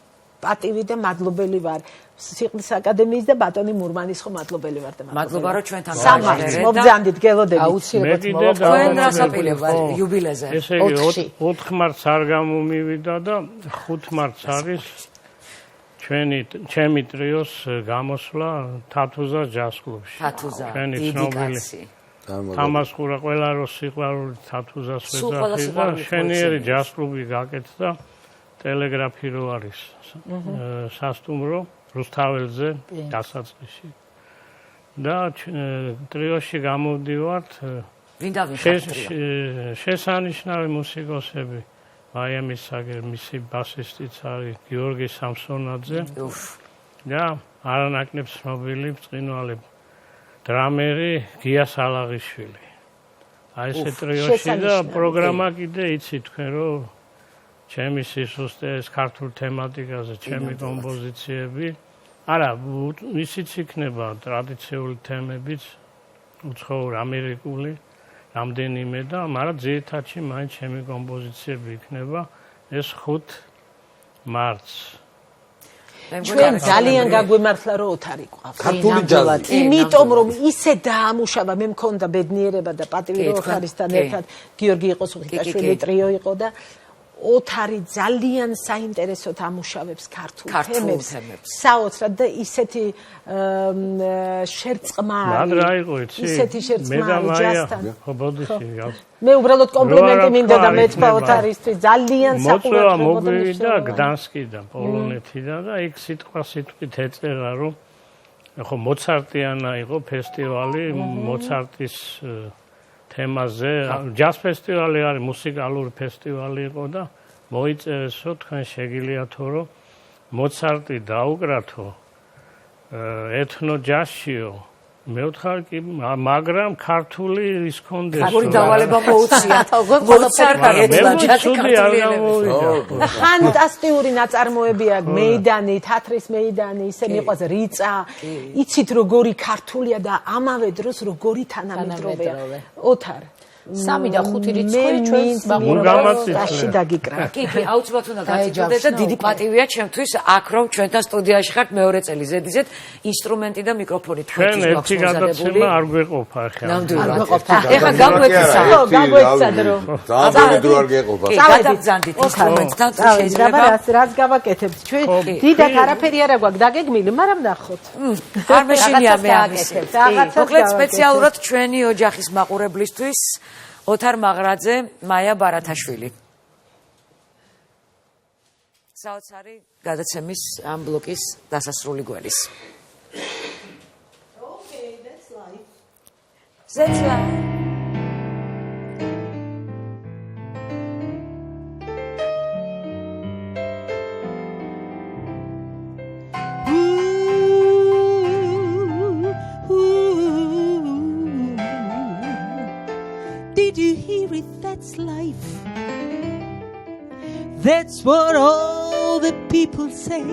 Speaker 10: პატივი და მადლობელი ვარ. სიყლის აკადემიის და ბატონი მურმანის ხო მადლობელი ვარ და
Speaker 1: მადლობა რომ ჩვენთან
Speaker 10: სამართ მოგძანდით გელოდებით
Speaker 3: აუცილებლად
Speaker 1: თქვენ რასაპირებთ იუბილეზე
Speaker 9: ესე იგი 4 მარტს არ გამომივიდა და 5 მარტს არის ჩემი ტრიოს გამოსვლა თათუზას ჯაზ კლუბში ჩვენი ცნობილი თამასყურა ყველა რო სიყვარული თათუზას ვეძახი და შენიერი ჯაზ კლუბი გაკეთდა ტელეგრაფი რო არის სასტუმრო რუსთაველზე დასაწყისში და ტრიოში გამოვდივართ შესანიშნავი მუსიკოსები მაიამის მისი ბასისტიც არის გიორგი სამსონაძე და არანაკლებ ცნობილი ბრწყინვალე დრამერი გია სალაღიშვილი აი ესე ტრიოში და პროგრამა კიდე იცით თქვენ რომ ჩემი სისუსტე ეს ქართულ თემატიკაზე, ჩემი კომპოზიციები. არა, ისიც იქნება ტრადიციული თემებიც, უცხოური, ამერიკული, რამდენიმე და, მაგრამ ძირითადში მაინც ჩემი კომპოზიციები იქნება ეს 5 მარტს.
Speaker 10: ჩვენ ძალიან გაგვემართლა რომ ოთარი ყავს.
Speaker 2: ქართული ჯაზი.
Speaker 10: იმიტომ რომ ისე დაამუშავა, მე მქონდა ბედნიერება და პატივი რომ ოთარისთან ერთად გიორგი იყო სულიკაშვილი ტრიო იყო და ოთარი ძალიან საინტერესოდ ამუშავებს ქართულ თემებს. საოცრად და ისეთი შერწყმა არის. ისეთი შერწყმა არის ჯაზთან. მე უბრალოდ კომპლიმენტი მინდა და მეცπა ოთარისთვის ძალიან
Speaker 9: საყურებლო მოგივიდა გდანსკიდან, პოლონეთიდან და იქ სიტყვით ეწერა რომ ხო მოცარტიანა იყო ფესტივალი მოცარტის თემაზე ჯაზ ფესტივალი არის მუსიკალური ფესტივალი იყო და მოიწერესო თქვენ შეგიძლიათო რომ მოცარტი დაუკრათო ეთნო ჯაზშიო მე ვთხარ კი მაგრამ ქართული ის კონდეს
Speaker 1: ქართული დავალება მოუწიათ მოცარტი ეთნო ჯაზი
Speaker 10: ქართული ფანტასტიკური ნაწარმოები აქვს მეიდანი თათრის მეიდანი ისე მიყვარს რიწა იცით როგორი ქართულია და ამავე დროს როგორი თანამედროვეა ოთარ
Speaker 3: 3 და 5 რიცხვი ჩვენს
Speaker 10: მაგურაში დაგიკრა.
Speaker 1: კი, აუცილებლად უნდა გაწიოდეთ და დიდი პატივია ჩემთვის აქ რომ ჩვენთან სტუდიაში ხართ მეორე წელი ზედიზეთ ინსტრუმენტი და მიკროფონი
Speaker 9: თქვენთვის მაქვს მოზადებული. ჩვენ ერთი გადაცემა არ
Speaker 1: გვეყოფა ხა. ეხლა გაგვეცისა.
Speaker 10: ხო, გაგვეცსად რომ.
Speaker 2: ძალიან დრო არ გეყოფა.
Speaker 1: გადაგძანდით ინსტრუმენტთან შეიძლება
Speaker 10: რაც გავაკეთებთ. ჩვენ დიდად არაფერი არ აქვს დაგეგმილი, მაგრამ ნახოთ.
Speaker 1: არ მეშინია მე ამის. მოკლედ სპეციალურად ჩვენი ოჯახის მაყურებლისთვის ოთარ მაღრაძე, მაია ბარათაშვილი. საოცარი გადაცემის ამ ბლოკის დასასრული გველის.
Speaker 10: Okay, that's life.
Speaker 1: That's life.
Speaker 11: Did you hear it? That's life. That's what all the people say.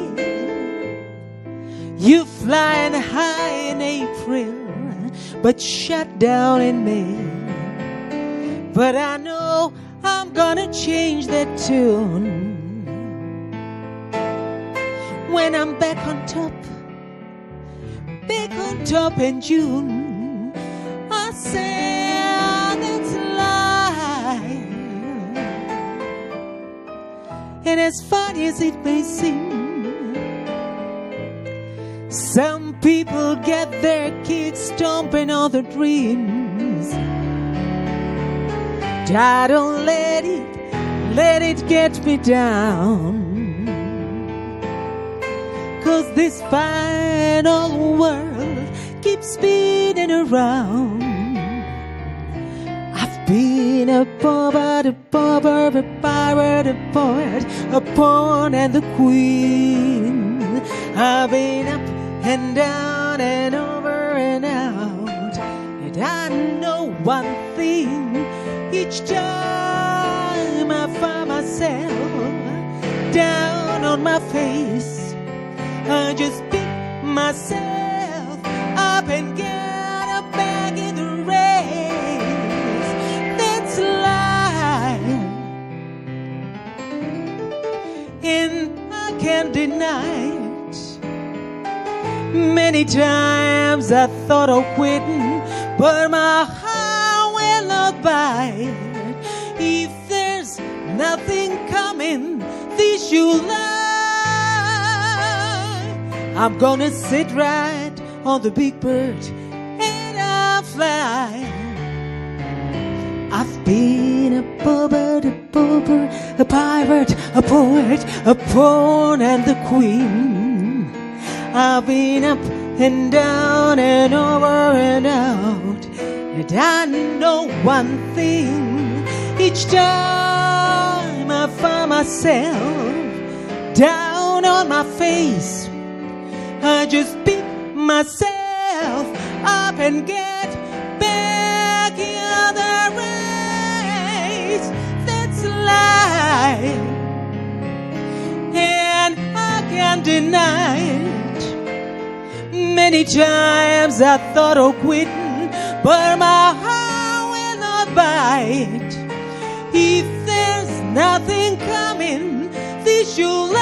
Speaker 11: You flying high in April, but shut down in May. But I know I'm gonna change that tune. When I'm back on top in June, I say and as funny as it may seem, some people get their kicks stomping on their dreams. I don't let it get me down, 'cause this final world keeps spinning around. I've been a pauper, a pauper, a pirate, a poet, a pawn and the queen. I've been up and down and over and out, and I know one thing. Each time I find myself down on my face, I just pick myself up and get up back in the race. That's life, and I can't deny it. Many times I thought of quitting, but my heart will not bite. If there's nothing coming this July, I'm gonna sit right on the big bird and I'll fly. I've been a pauper, a pirate, a poet, a pawn and the queen. I've been up and down and over and out, and I know one thing. Each time I find myself down on my face, I just pick myself up and get back in the race. That's life, and I can't deny it. Many times I thought of quitting, but my heart will not bite. If there's nothing coming this July,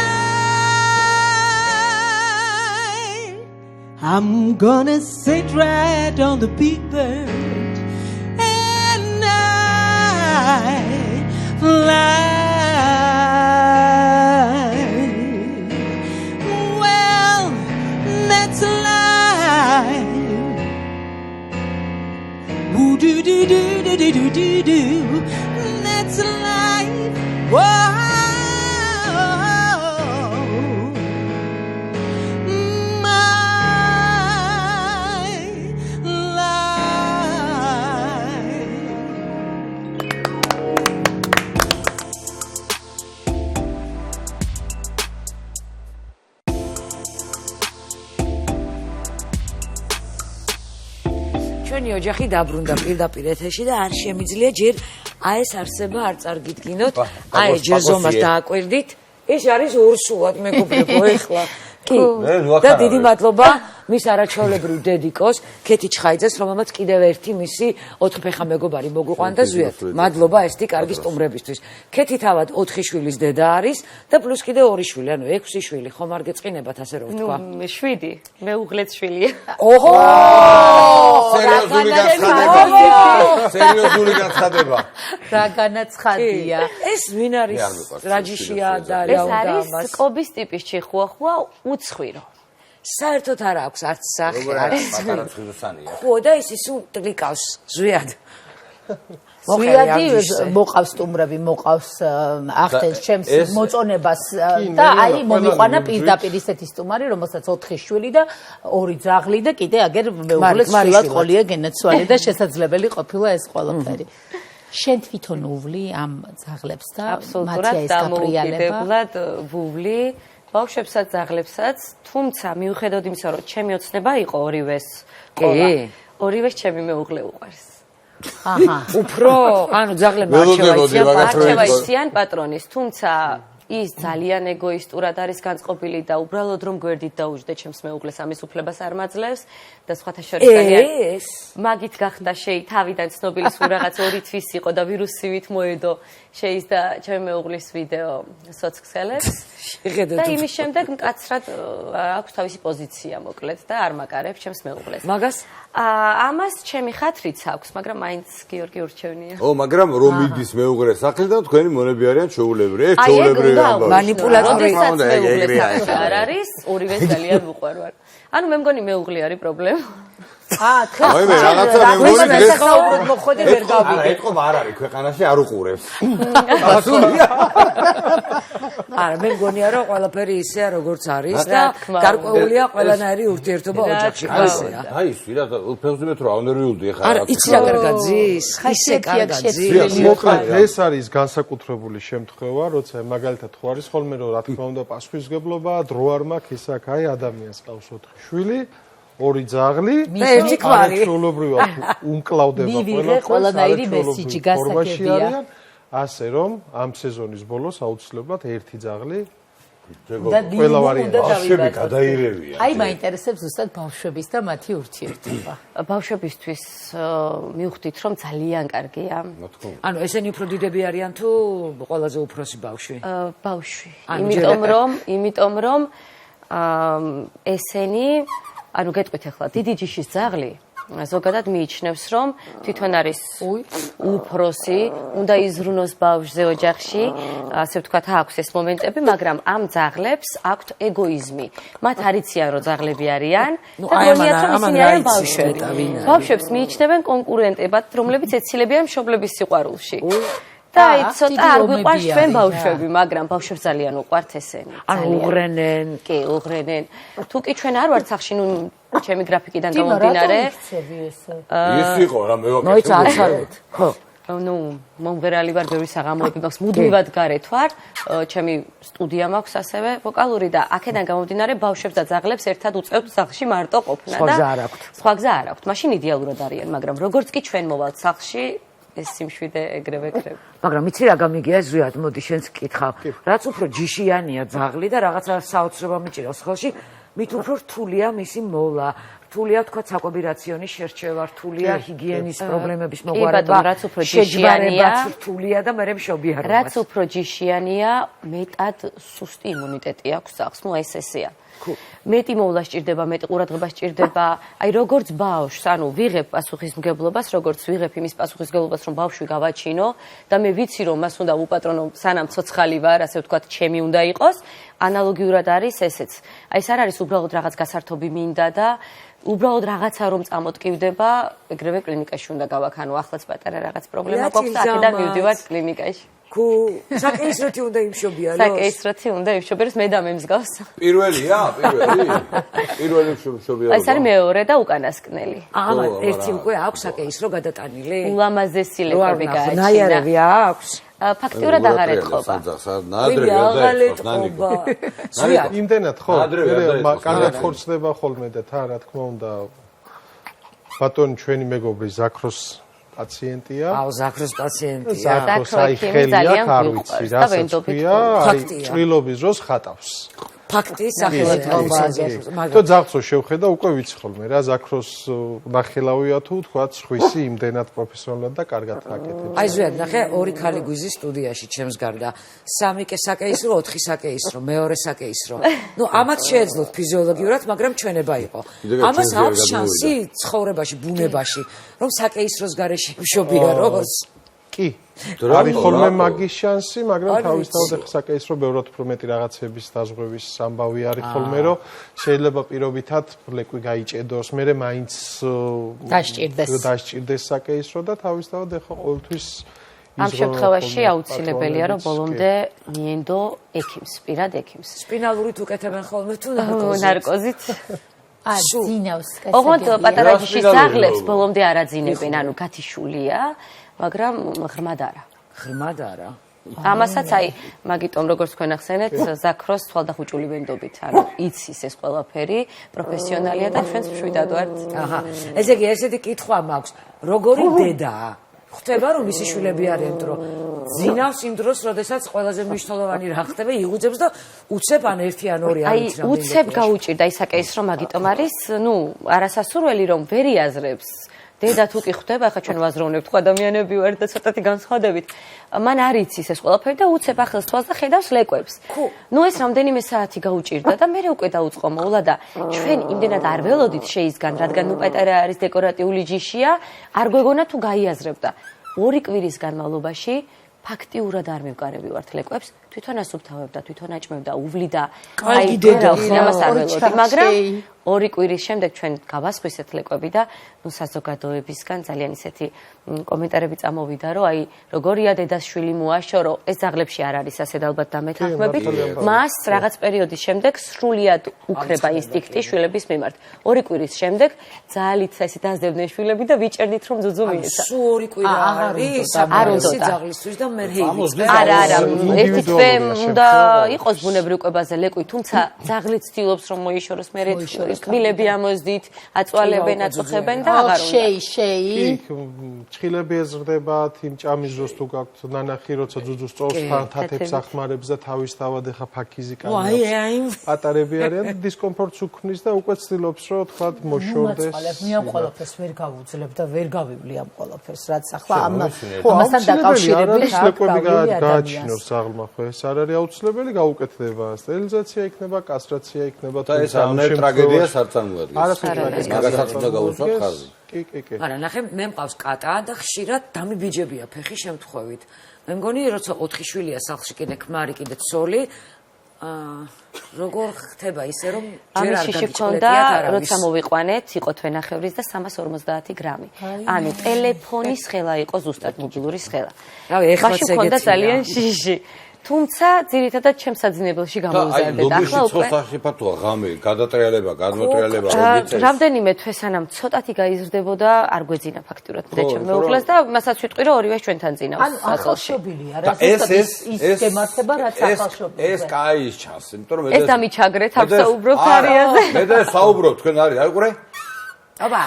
Speaker 11: I'm gonna sit right on the big bird and I fly. Well, that's life. Ooh, do do do do do do do do. That's life. Whoa.
Speaker 1: ჩვენი ოჯახი დაბრუნდა პირდაპირ ეთერში და არ შემიძლია ჯერ აი ეს არსება არ წარგიდგინოთ. აი ჯერ ზომას დააკვირდით. ეს არის ურსულად მეგობრებო ეხლა. კი. და დიდი მადლობა მის არაჩვეულებრივ დედიკოს ქეთი ჩხაიძეს, რომელმაც კიდევ ერთი მისი ოთხფეხა მეგობარი მოგვიყვანდა ზვიად. მადლობა ესეთი კარგი სტუმრებისთვის. ქეთი თავად 4 შვილის დედა არის და პლუს კიდევ 2 შვილი, ანუ 6 შვილი. ხომ არ გეწყინებათ ასე რომ ვთქვა?
Speaker 8: 7, მეუღლეც შვილია.
Speaker 1: ოჰო!
Speaker 2: სერიოზული განცხადება. სერიოზული განცხადება.
Speaker 3: რა განაცხადია?
Speaker 1: ეს ვინ არის? რაჯიშია და რა უნდა
Speaker 8: ამას?
Speaker 1: ამას?
Speaker 8: ეს კობის ტიპის чихუახუა უცხვირო.
Speaker 1: საერთოდ არ აქვს არც სახე, არც
Speaker 2: პატარა ცხვიროსანია.
Speaker 1: ხო და ის უტლიკავს ზვიად.
Speaker 3: ზვიადი მოყავს სტუმრები, მოყავს ახდენს ჩემს მოწონებას და აი მომიყვანა პირდაპირ ისეთი სტუმარი, რომელსაც 4 შვილი და 2 ძაღლი და კიდე აგერ მეუღლეს შვილად ყოლია გენაცვალე და შესაძლებელი ყოფილა ეს ყველაფერი. შენ თვითონ უვლი ამ ძაღლებს და
Speaker 8: აბსოლუტურად დამოუკიდებლად ვუვლი ბავშვებსაც, ძაღლებსაც, თუმცა მიუხედავად იმისა, რომ ჩემი ოცნება იყო ორივეს ყოლა, ორივეს ჩემი მეუღლე უყვარს.
Speaker 3: აჰა.
Speaker 1: უფრო, ანუ ძაღლებმა
Speaker 8: არჩევა იციან პატრონის, თუმცა ის ძალიან ეგოისტურად არის განწყობილი და უბრალოდ რომ გვერდით დაუჯდე ჩემს მეუღლეს ამის უფლებას არ მაძლევს და სხვათა შორის ძალიან მაგით გახდა თავიდან ცნობილი სულ რაღაც 2 თვის იყო და ვირუსივით მოედო შეიზდა ჩემი მეუღლის ვიდეო სოცქსელებს და იმის შემდეგ მკაცრად აქვს თავისი პოზიცია მოკლედ და არ მაგარებ ჩემს მეუღლეს.
Speaker 1: მაგას
Speaker 8: ამას ჩემი ხათრიც აქვს, მაგრამ მაინც გიორგი ურჩევნია.
Speaker 2: ო, მაგრამ რომ მიდის მეუღლე სახლიდან თქვენი მონები არიან ჩვეულებრივი. ეს ჩვეულებრივი ამბავი.
Speaker 1: მანიპულატორი
Speaker 8: არ არის, ორივეს ძალიან უყვარვარ. ანუ მე მგონი მეუღლე არის პრობლემა.
Speaker 2: მე რაღაცა მე მგონი
Speaker 3: საუბრობ მოხვედი ვერ გავიგე.
Speaker 2: არა, ეთყობა არ არის ქვეყანაში არ უყურებს.
Speaker 1: არა, მე მგონია რომ ყველაფერი ისეა როგორც არის და გარკვეულია ყველანაირი ურთიერთობა ოჯახში.
Speaker 2: აი, ვირა, ფეხბურთით რა უნერვიულდი ხარ.
Speaker 1: არა, იცი რა კარგად ზის, ისე კარგად ზის.
Speaker 12: მოკლედ ეს არის განსაკუთრებული შემთხვევა, როცა მაგალითად ხო არის ხოლმე რომ რა თქმა უნდა პასუხისმგებლობა, დრო არ მაქვს, ის აქ აი ადამიანს ყავს 4 შვილი. 2 ძაღლი
Speaker 1: და 1 კვარი.
Speaker 12: ჩვეულებრივად უმკლავდება
Speaker 3: ყველანაირი მესიჯი გასაგებია.
Speaker 12: ასე რომ ამ სეზონის ბოლოს აუცილებლად 1 ძაღლი
Speaker 3: და
Speaker 12: ყველა ვარიანტი
Speaker 2: ბავშვები გადაირევიან.
Speaker 3: აი მაინტერესებს ზუსტად ბავშვების და მათი ურთიერთობა.
Speaker 13: ბავშვებისთვის მივხვდით რომ ძალიან კარგია.
Speaker 1: ანუ ესენი უფრო დიდები არიან თუ ყველაზე უფროსი ბავშვი?
Speaker 13: ბავშვი. იმიტომ რომ ესენი ანუ გეტყვით ახლა დიდი ჯიშის ძაღლი ზოგადად მიიჩნევს რომ თვითონ არის უფროსი, უნდა იზრუნოს ბავშვზე ოჯახში, ასე ვთქვათ, აქვს ეს მომენტები, მაგრამ ამ ძაღლებს აქვთ ეგოიზმი. მათ არ იციან რომ ძაღლები არიან და გონიათ რომ ისინი არიან ბავშვები. ბავშვებს მიიჩნევენ კონკურენტებად, რომლებიც ეცილებიან მშობლების სიყვარულში. და აი ცოტა არ გვიყვარს ჩვენ ბავშვები, მაგრამ ბავშვებს ძალიან უყვართ ესენი.
Speaker 1: ანუ უღრენენ.
Speaker 13: კი, უღრენენ. თუ კი ჩვენ არ ვართ სახში, ნუ ჩემი გრაფიკიდან გამომდინარე.
Speaker 2: ის იყო რა მე ვაკეთებ.
Speaker 1: მოიცა აცალეთ. ხო.
Speaker 13: ნუ მომღერალი ვარ, ბევრი საღამოები მაქვს, მუდმივად გარეთ ვარ. ჩემი სტუდია მაქვს ასევე ვოკალური და აქედან გამომდინარე ბავშვებს და ძაღლებს ერთად უწევთ სახლში მარტო ყოფნა და სხვა გზა არ აქვთ. მაშინ იდეალურად არიან, მაგრამ როგორც კი ჩვენ მოვალთ სახლში ეს სიმშვიდე ეგრევე ხრები.
Speaker 1: მაგრამ იცი რა გამიგია ზვიად, მოდი შენს კითხავ. რაც უფრო ჯიშიანია ძაღლი და რაღაცა საოცრება მიჭირავს ხელში, მით უფრო რთულია მისი მოვლა. რთულია თქვა საკვები რაციონის შერჩევა, რთულია ჰიგიენის პრობლემების მოგვარება.
Speaker 13: რაც უფრო ჯიშიანია,
Speaker 1: რთულია და მერე მშობიარობა.
Speaker 13: რაც უფრო ჯიშიანია, მეტად სუსტი იმუნიტეტი აქვს სახლს. ნუ ეს ესეა. მეტი მოვლა სჭირდება, მეტი ყურადღება სჭირდება. აი როგორც ბავშვს, ანუ ვიღებ პასუხისმგებლობას, როგორც ვიღებ იმის პასუხისმგებლობას, რომ ბავშვი გავაჩინო და მე ვიცი რომ მას უნდა უპატრონო, სანამ ცოცხალი ვარ, ასე ვთქვათ, ჩემი უნდა იყოს. ანალოგიურად არის ესეც. აი ეს არ არის უბრალოდ რაღაც გასართობი მინდა და უბრალოდ რაღაცა რომ წამოტკივდება, ეგრევე კლინიკაში უნდა გავაქ, ანუ ახლაც პატარა რაღაც პრობლემა გვაქვს და აქედან მივდივართ კლინიკაში.
Speaker 1: საკეისროთი უნდა იმშობიაროს?
Speaker 13: საკეისროთი უნდა იმშობიაროს, მე და მე მსგავს.
Speaker 2: პირველია, პირველი მშობიარობა.
Speaker 13: ეს არის მეორე და უკანასკნელი.
Speaker 1: ამა ერთი უკვე აქვს საკეისრო გადატანილი?
Speaker 13: ულამაზესი ლეკვები გააჩინა.
Speaker 1: ნაიარევი აქვს?
Speaker 13: ფაქტიურად აღარ ეთყობა.
Speaker 12: იმდენად ხო? კარგად ხორცდება ხოლმე და თან რა თქმა უნდა ბატონი ჩვენი მეგობრი ზაქროს პაციენტია.
Speaker 1: აუ, ზაქროს პაციენტია.
Speaker 12: ზაქროს აი ხელია, არ ვიცი რა საქმეა, აი ჭრილობის დროს ხატავს.
Speaker 1: ფაქტი სახელმწიფოა.
Speaker 12: თუ ზაქროს შევხედა, უკვე ვიცი ხოლმე რა ზაქროს ნახელავია თუ თქვა სხვისი იმდენად პროფესიონალად და კარგად აკეთებს.
Speaker 1: აი ზვიად, ნახე, 2 ქალი გვიზის სტუდიაში ჩემს გარდა. 3 საკეისრო, 4 საკეისრო, მეორე საკეისრო. ნუ ამათ შეეძლოთ ფიზიოლოგიურად, მაგრამ ჩვენება იყო. ამას აქვს შანსი ცხოვრებაში, ბუნებაში, რომ საკეისროს გარეშე მშობიაროს.
Speaker 12: კი. არის ხოლმე მაგის შანსი, მაგრამ თავისთავად საკეისრო ბევრად უფრო მეტი რაღაცების დაზღვევის ამბავი არის ხოლმე, რომ შეიძლება პირობითად ლეკვი გაიჭედოს, მერე მაინც დასჭირდეს საკეისრო და თავისთავად ეხა ყოველთვის
Speaker 13: ამ შემთხვევაში აუცილებელია რომ ბოლომდე მიენდო ექიმს, პირად ექიმს.
Speaker 1: სპინალურით უკეთებენ ხოლმე თუ
Speaker 13: ნარკოზით?
Speaker 3: ძინავს კაცები.
Speaker 13: ოღონდ პატარა ჯიშის ძაღლებს ბოლომდე არ აძინებენ, ანუ გათიშულია, მაგრამ ღრმად არა.
Speaker 1: ღრმად არა.
Speaker 13: ამასაც აი, მაგიტომ როგორც თქვენ ახსენეთ, ზაქროს თვალდახუჭული ვენდობით, ანუ იცის ეს ყველაფერი, პროფესიონალია და ჩვენც მშვიდად ვართ.
Speaker 1: აჰა. ესე იგი, ესეთი კითხვა მაქვს, როგორი დედაა? ხდება რომ მისი შვილები არიან, რომ ძინავს იმ დროს, როდესაც ყველაზე მნიშვნელოვანი რა ხდება, იღუძებს და უცებ ან ერთი ან ორი არ ვიცი რა.
Speaker 13: აი, უცებ გაუჭირდა ისაკეის რომ მაგიტომ არის, ნუ, არასასურველი რომ ვერ იაზრებს. დედა თუ კი ხდება, ახლა ჩვენ ვაზროვნებთ, ხო ადამიანები ვართ და ცოტათი განსხვავებით. მან არ იცის ეს ყველაფერი და უცებ ახელს თვალს და ხედავს ლეკვებს. ნუ ეს რამდენიმე საათი გაუჭირდა და მე უკვე დაუწყო მოვლა და ჩვენ იმდენად არ ველოდით შეისგან, რადგან ნუ პატარა არის დეკორატიული ჯიშია, არ გვეგონა თუ გაიაზრებდა. 2 კვირის განმავლობაში ფაქტიურად არ მივკარებივართ ლეკვებს, თვითონ ასუფთავებდა, თვითონ აჭმევდა, უვლიდა.
Speaker 3: აი
Speaker 13: ამას არ ველოდი, მაგრამ 2 კვირის შემდეგ ჩვენ გავასხვისეთ ლეკვები და ნუ საზოგადოებისგან ძალიან ისეთი კომენტარები წამოვიდა, რომ აი როგორია დედას შვილი მოაშორო, ეს ძაღლებში არ არის ასეთ ალბათ დამეთანხმებით. მას რაღაც პერიოდის შემდეგ სრულიად უქრება ინსტინქტი შვილების მიმართ. 2 კვირის შემდეგ ძალით ესე დაძებდნენ შვილები და ვიჭერდით რომ ძუძუ მიეცა.
Speaker 1: სულ 2 კვირა არის
Speaker 13: არ უნდა
Speaker 1: ძაღლისთვის და მე რეიწყე.
Speaker 13: არა, ერთი თვე უნდა იყოს ბუნებრივ კვებაზე ლეკვი, თუმცა ძაღლი ცდილობს რომ მოიშოროს, მე კბილები ამოздით, აწვალებენ, აწუხებენ და აღარ უნდა.
Speaker 3: შეი.
Speaker 12: ჭხილები ეზრდებათ, იმ ჭამის დროს თუ გაქვთ ნანახი, როცა ძუძუს წოვს თათებს ახმარებს და თავისთავად ეხა ფაქიზი კანავს. პატარები არიან, დისკომფორტს უქმნის და უკვე ცდილობს რომ თქვა მოშორდეს.
Speaker 3: მე ამ ყველაფერს ვერ გავუძლებ და ვერ გავივლი ამ ყველაფერს, რაც ახლა ამასთან დაკავშირებით
Speaker 12: გააჩინოს ძაღლმა ხო ეს არ არის აუცილებელი გაუკეთდება სტერილიზაცია იქნება კასტრაცია იქნება
Speaker 2: და ეს ამერ ტრაგედიას არ წარმოადგენს მაგასაც უნდა გაუშვათ ხაზი
Speaker 12: კი
Speaker 1: არა ნახე მე მყავს კატა და ხშირად დამიბიჯებია ფეხი შემთხვევით მე მგონი როცა 4 შვილია სახლში კიდე ქმარი კიდე ცოლი როგორ ხდება ისე რომ ჯერ არ
Speaker 13: გაგიჭყლეთ როცა მოვიყვანეთ იყო თვენახევრის და 350 გრამი ანუ ტელეფონის ხელა იყო ზუსტად მობილური ხელა
Speaker 1: რავი ეხლაც ეგეც
Speaker 13: მაშინ ძალიან შიში თუმცა ძირითადად ჩემს საძინებელში გამოვიზარდეთ
Speaker 2: ახლა უკვე სახიფათოა ღამე გადატრიალება გადმოტრიალება
Speaker 13: რამდენიმე თვე სანამ ცოტათი გაიზრდებოდა არ გვეძინა ფაქტურად მე ჩემ მეუღლეს და მასაც ვიტყვი რომ ორივე ჩვენთან ძინავს
Speaker 3: ანუ ახალშობილია რა ზუსტად ის გემართება რაც ახალშობილია
Speaker 2: ეს კაი ჩანს იმიტომ რომ
Speaker 13: ეს დამიჩაგრეთ აბსოლუტურად არიაზე
Speaker 2: მე და საუბრობ თქვენ არის არ ყურე
Speaker 1: აბა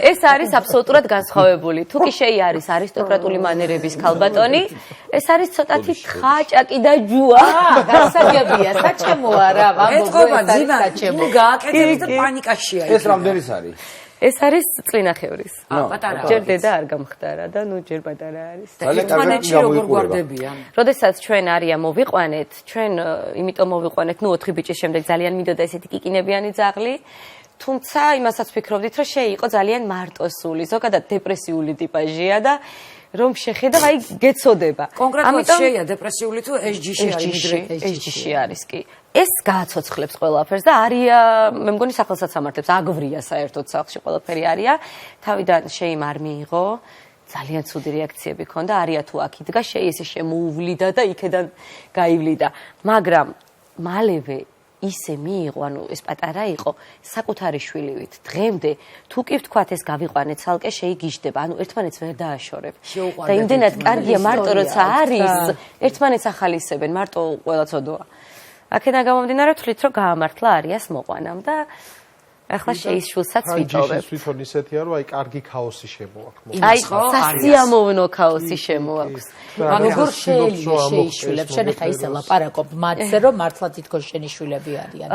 Speaker 13: ეს არის აბსოლუტურად განსხვავებული. თუ კი შეი არის არისტოკრატული მანერების ქალბატონი, ეს არის ცოტათი თხაჭაკი და ჯუა.
Speaker 3: გასაგებია, საჩემოა რა,
Speaker 1: ეთქობა ძინა, ნუ გააკეთებს და პანიკაშია.
Speaker 2: ეს რამდენის არის?
Speaker 13: ეს არის წლინახევრის.
Speaker 1: პატარა.
Speaker 13: ჯერ დედა არ გამხდარა და ნუ ჯერ პატარა არის.
Speaker 1: ერთმანეთში როგორ გვარდებიან?
Speaker 13: როდესაც ჩვენ არია მოვიყვანეთ, ჩვენ იმიტომ მოვიყვანეთ, ნუ 4 ბიჭის შემდეგ ძალიან მინდოდა ესეთი კიკინებიანი ძაღლი. თუმცა იმასაც ვფიქრობდით, რომ შეიყო ძალიან მარტოსული, ზოგადად დეპრესიული ტიპაჟია და რომ შეხედა, აი გეცოდება.
Speaker 1: კონკრეტულად შეია დეპრესიული თუ SG-ში არის?
Speaker 13: SG-ში არის კი. ეს გააცოცხლებს ყველაფერს და არია, მე მგონი სახელსაც ამართებს, აგვრია საერთოდ სახლში ყველაფერი არია. თავიდან შეიმ არ მიიღო. ძალიან ცუდი რეაქციები ჰქონდა, არია თუ აქ იდგა, შეი ესე შემოუვლიდა და იქედან გაივლიდა. მაგრამ მალევე ისე მიიღო, ანუ ეს პატარა იყო, საკუთარი შვილივით. დღემდე თუ კი ვთქვათ ეს გავიყვანეთ ცალკე შეიგიჟდება, ანუ ერთმანეთს ვერ დააშორებ. და იმდენად კარგია მარტო როცა არის, ერთმანეთს ახალისებენ, მარტო ყველა ცოდოა. აქედან გამომდინარე ვთვლით, რომ გაამართლა არიას მოყვანამ და ახლა შეისშვილსაც ვიტოვებ.
Speaker 12: თვითონ ისეთია, რომ აი კარგი ქაოსი შემოაქვს.
Speaker 13: აი სასიამოვნო ქაოსი შემოაქვს.
Speaker 3: როგორ შეიშვილებ? შენ ხა ისე ლაპარაკობ მათზე, რომ მართლა თითქოს შენი შვილები არიან.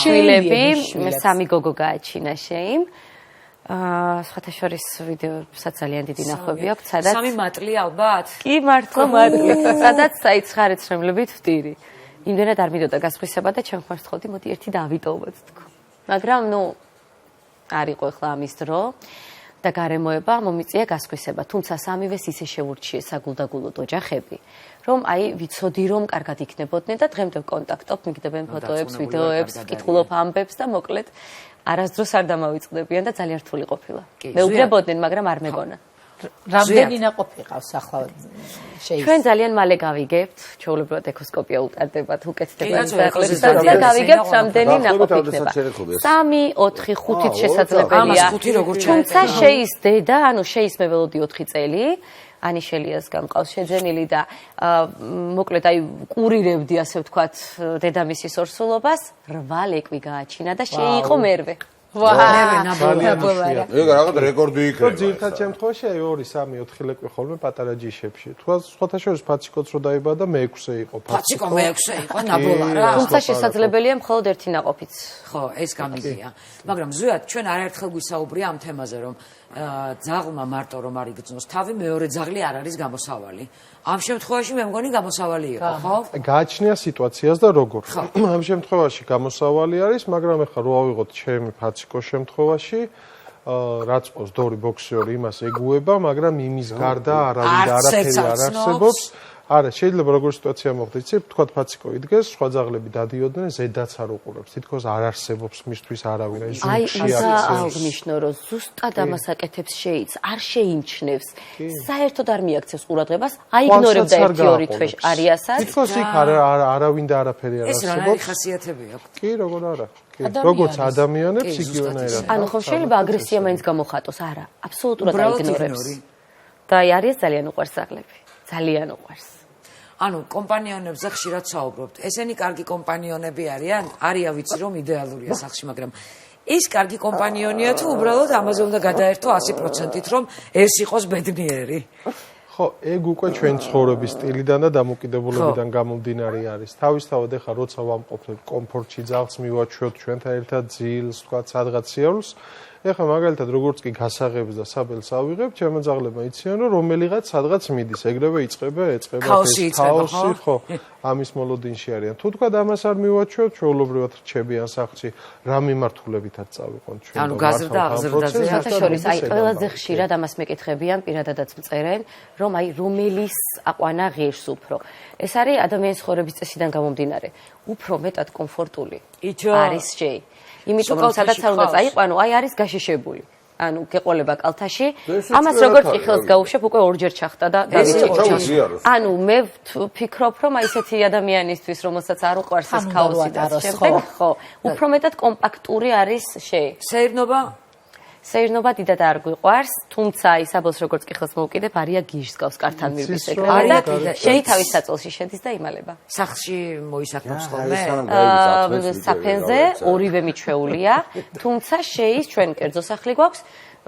Speaker 13: შვილები, 3 გოგო გააჩინა შეიმ. სხვათა შორის ვიდეოსაც ძალიან დიდი ნახვები აქვს, სადაც
Speaker 1: 3 მატლი ალბათ?
Speaker 13: კი, მართლა მატლი. სადაც საიცხარეცრემლებით ვტირი. იმდენად არ მიდოდა გასხვისება და ჩემ ხმარს ხოდი, მოდი ერთი დავიტოვოთ თქო. მაგრამ ნუ არ იყო ახლა ამის დრო და გარემოება მომიწია გასხვისება, თუმცა სამივეს ისე შეურჩიეს საგულდაგულოდ ოჯახები, რომ აი ვიცოდი რომ კარგად იქნებოდნენ და დღემდე კონტაქტობ, მიგდებენ ფოტოებს, ვიდეოებს, ვკითხულობ ამბებს და მოკლედ არასდროს არ დამავიწყდებიან და ძალიან რთული ყოფილა. მეუგრებოდნენ, მაგრამ არ მეგონა.
Speaker 3: რამდენი ნაყოფი ყავს ახლა შეის?
Speaker 13: ჩვენ ძალიან მალე გავიგებთ, ჩვეულებრივად ეკოსკოპია უტარდებათ, უკეთდება ძაღლებს და გავიგებთ რამდენი ნაყოფი იქნება. 3, 4, 5-ით შესაძლებელია. თუმცა შეის დედა, ანუ შეის მე ველოდი 4 წელი, ანიშელიას გამყავს შეძენილი და მოკლედ აი კურირებდი ასე ვთქვათ დედამისის ორსულობას, 8 ლეკვი გააჩინა და შეიყო მერვე.
Speaker 2: ეგ რაღაც რეკორდი იქნება.
Speaker 12: ძირითად შემთხვევაში აი 2, 3, 4 ლეკვი ხოლმე პატარა ჯიშებში. თქვა სხვათა შორის ფაციკოც რო დაიბადა მე-6 იყო.
Speaker 1: ფაციკო მე-6 იყო, ნაბოლა რა.
Speaker 13: თუმცა შესაძლებელია მხოლოდ 1 ნაყოფიც.
Speaker 1: ხო, ეს გამიგია. მაგრამ ზუსტად ჩვენ არაერთხელ გვისაუბრია ამ თემაზე, რომ ძაღლმა მარტო რომ არ იგრძნოს თავი, მეორე ძაღლი არ არის გამოსავალი. ამ შემთხვევაში მე მგონი გამოსავალი იყო, ხო?
Speaker 12: გააჩნია სიტუაციას და როგორ. ამ შემთხვევაში გამოსავალი არის, მაგრამ ეხლა რო ავიღოთ ჩემი ფაციკოს შემთხვევაში, რაც ყავს დორი ბოქსიორი იმას ეგუება, მაგრამ იმის გარდა არავინ არაფერი არ არსებობს. არა, შეიძლება როგორ სიტუაცია მოხდეს, იცი, თქვათ ფაციკო იდგეს, სხვა ძაღლები დადიოდნენ, ზედაც არ უყურებს. თითქოს არ არსებობს მისთვის არავინ, აი ზურგში არის.
Speaker 13: აი, აღნიშნო, რომ ზუსტად ამას აკეთებს შეიც, არ შეიმჩნევს. საერთოდ არ მიაქცევს ყურადღებას, აიგნორებდა 1-2 თვე არიასაც.
Speaker 12: თითქოს იქ არავინ და არაფერი არ არსებობს.
Speaker 1: ეს რა ხასიათები აქვს?
Speaker 12: კი, როგორ არა. როგორც ადამიანებს იგივენაირად.
Speaker 13: ანუ ხომ შეიძლება აგრესია მაინც გამოხატოს? არა, აბსოლუტურად აიგნორებს. და არის ძალიან უყვარს ძაღლები. ძალიან უყვარს.
Speaker 1: ანუ კომპანიონებზე ხშირად საუბრობთ. ესენი კარგი კომპანიონები არიან? არია ვიცი რომ იდეალურია სახლში, მაგრამ ის კარგი კომპანიონია თუ უბრალოდ ამაზე უნდა გადაერთო 100%-ით რომ ეს იყოს ბედნიერი?
Speaker 12: ხო, ეგ უკვე ჩვენ ცხოვრების სტილიდან და დამოკიდებულებიდან გამომდინარე არის. თავისთავად ეხლა როცა ვამყოფნებ კომფორტში ძაღლს მივაჩვევთ ჩვენთან ერთად ძილს, თქვა სადღაც სიარულს, ეხლა მაგალითად როგორც კი გასაღებს და საბელს ავიღებ, ჩემო ძაღლებმა იციან რომ რომელიღაც სადღაც მიდის, ეგრევე ეწყება
Speaker 1: ქაოსი,
Speaker 12: ხო, ამის მოლოდინში არიან. თუ თქვა ამას არ მივაჩვევთ, ჩვეულებრივად რჩებიან სახლში, რა მიმართულებითაც წავიყვან ჩვენ.
Speaker 1: ანუ გაზრდა აღზრდაზე
Speaker 13: შორის, აი ყველაზე ხშირად ამას მეკითხებიან, პირადადაც მწერენ, რომ აი რომელის აყვანა ღირს უფრო. ეს არის ადამიანის ცხოვრების წესიდან გამომდინარე. უფრო მეტად კომფორტული არის შეი. იმიტომ რომ სადაც არ უნდა წაიყვანო, აი არის გაშიშებული. ანუ გეყოლება კალთაში, ამას როგორც კი ხელს გაუშვებ, უკვე ორჯერ ჩახტა და დავიწყო. ანუ მე ვფიქრობ, რომ აი ესეთი ადამიანისთვის, რომელსაც არ უყვარს ეს ქაოსი და შემდეგ, ხო, უფრო მეტად კომპაქტური არის შეი. სეირნობა დიდად არ გვიყვარს, თუმცა აი საბელს როგორც კი ხელს მოვკიდებ, არია გიჟს გავს კართან მირბის ეგრევე და შეი თავის საწოლში შედის და იმალება.
Speaker 1: სახლში მოისახმებს ხოლმე?
Speaker 13: საფენზე ორივე მიჩვეულია, თუმცა შეის ჩვენ კერძო სახლი გვაქვს,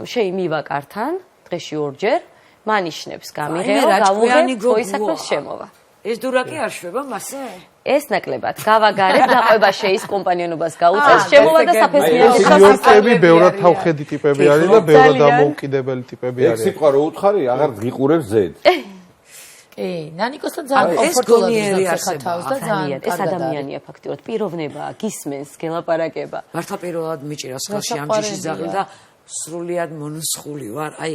Speaker 13: შეი მივა კართან, დღეში ორჯერ, მანიშნებს გამიღეო, გავუღებ, მოისახმებს შემოვა.
Speaker 1: ეს დურაკი არ შვება მასე?
Speaker 13: ეს ნაკლებად გავაგარებ დაყვება შეის კომპანიონობას გაუწევს შემოვა და საფენს მიეღებს.
Speaker 12: სიორკები ბევრად თავხედი ტიპები არის და ბევრად დამოუკიდებელი ტიპები არის.
Speaker 2: ეს სიტყვა რო უთხარი, აღარ გიყურებს ზედ.
Speaker 3: კი, ნანიკოსთან ძალიან კომფორტულად ისახავს და ძალიან
Speaker 13: ეს ადამიანია ფაქტიურად, პიროვნებაა, გისმენს, გელაპარაკება.
Speaker 1: მართლა პირველად მიჭირავს ხელში ამ ჯიშის ძაღლი და სრულიად მონუსხული ვარ. აი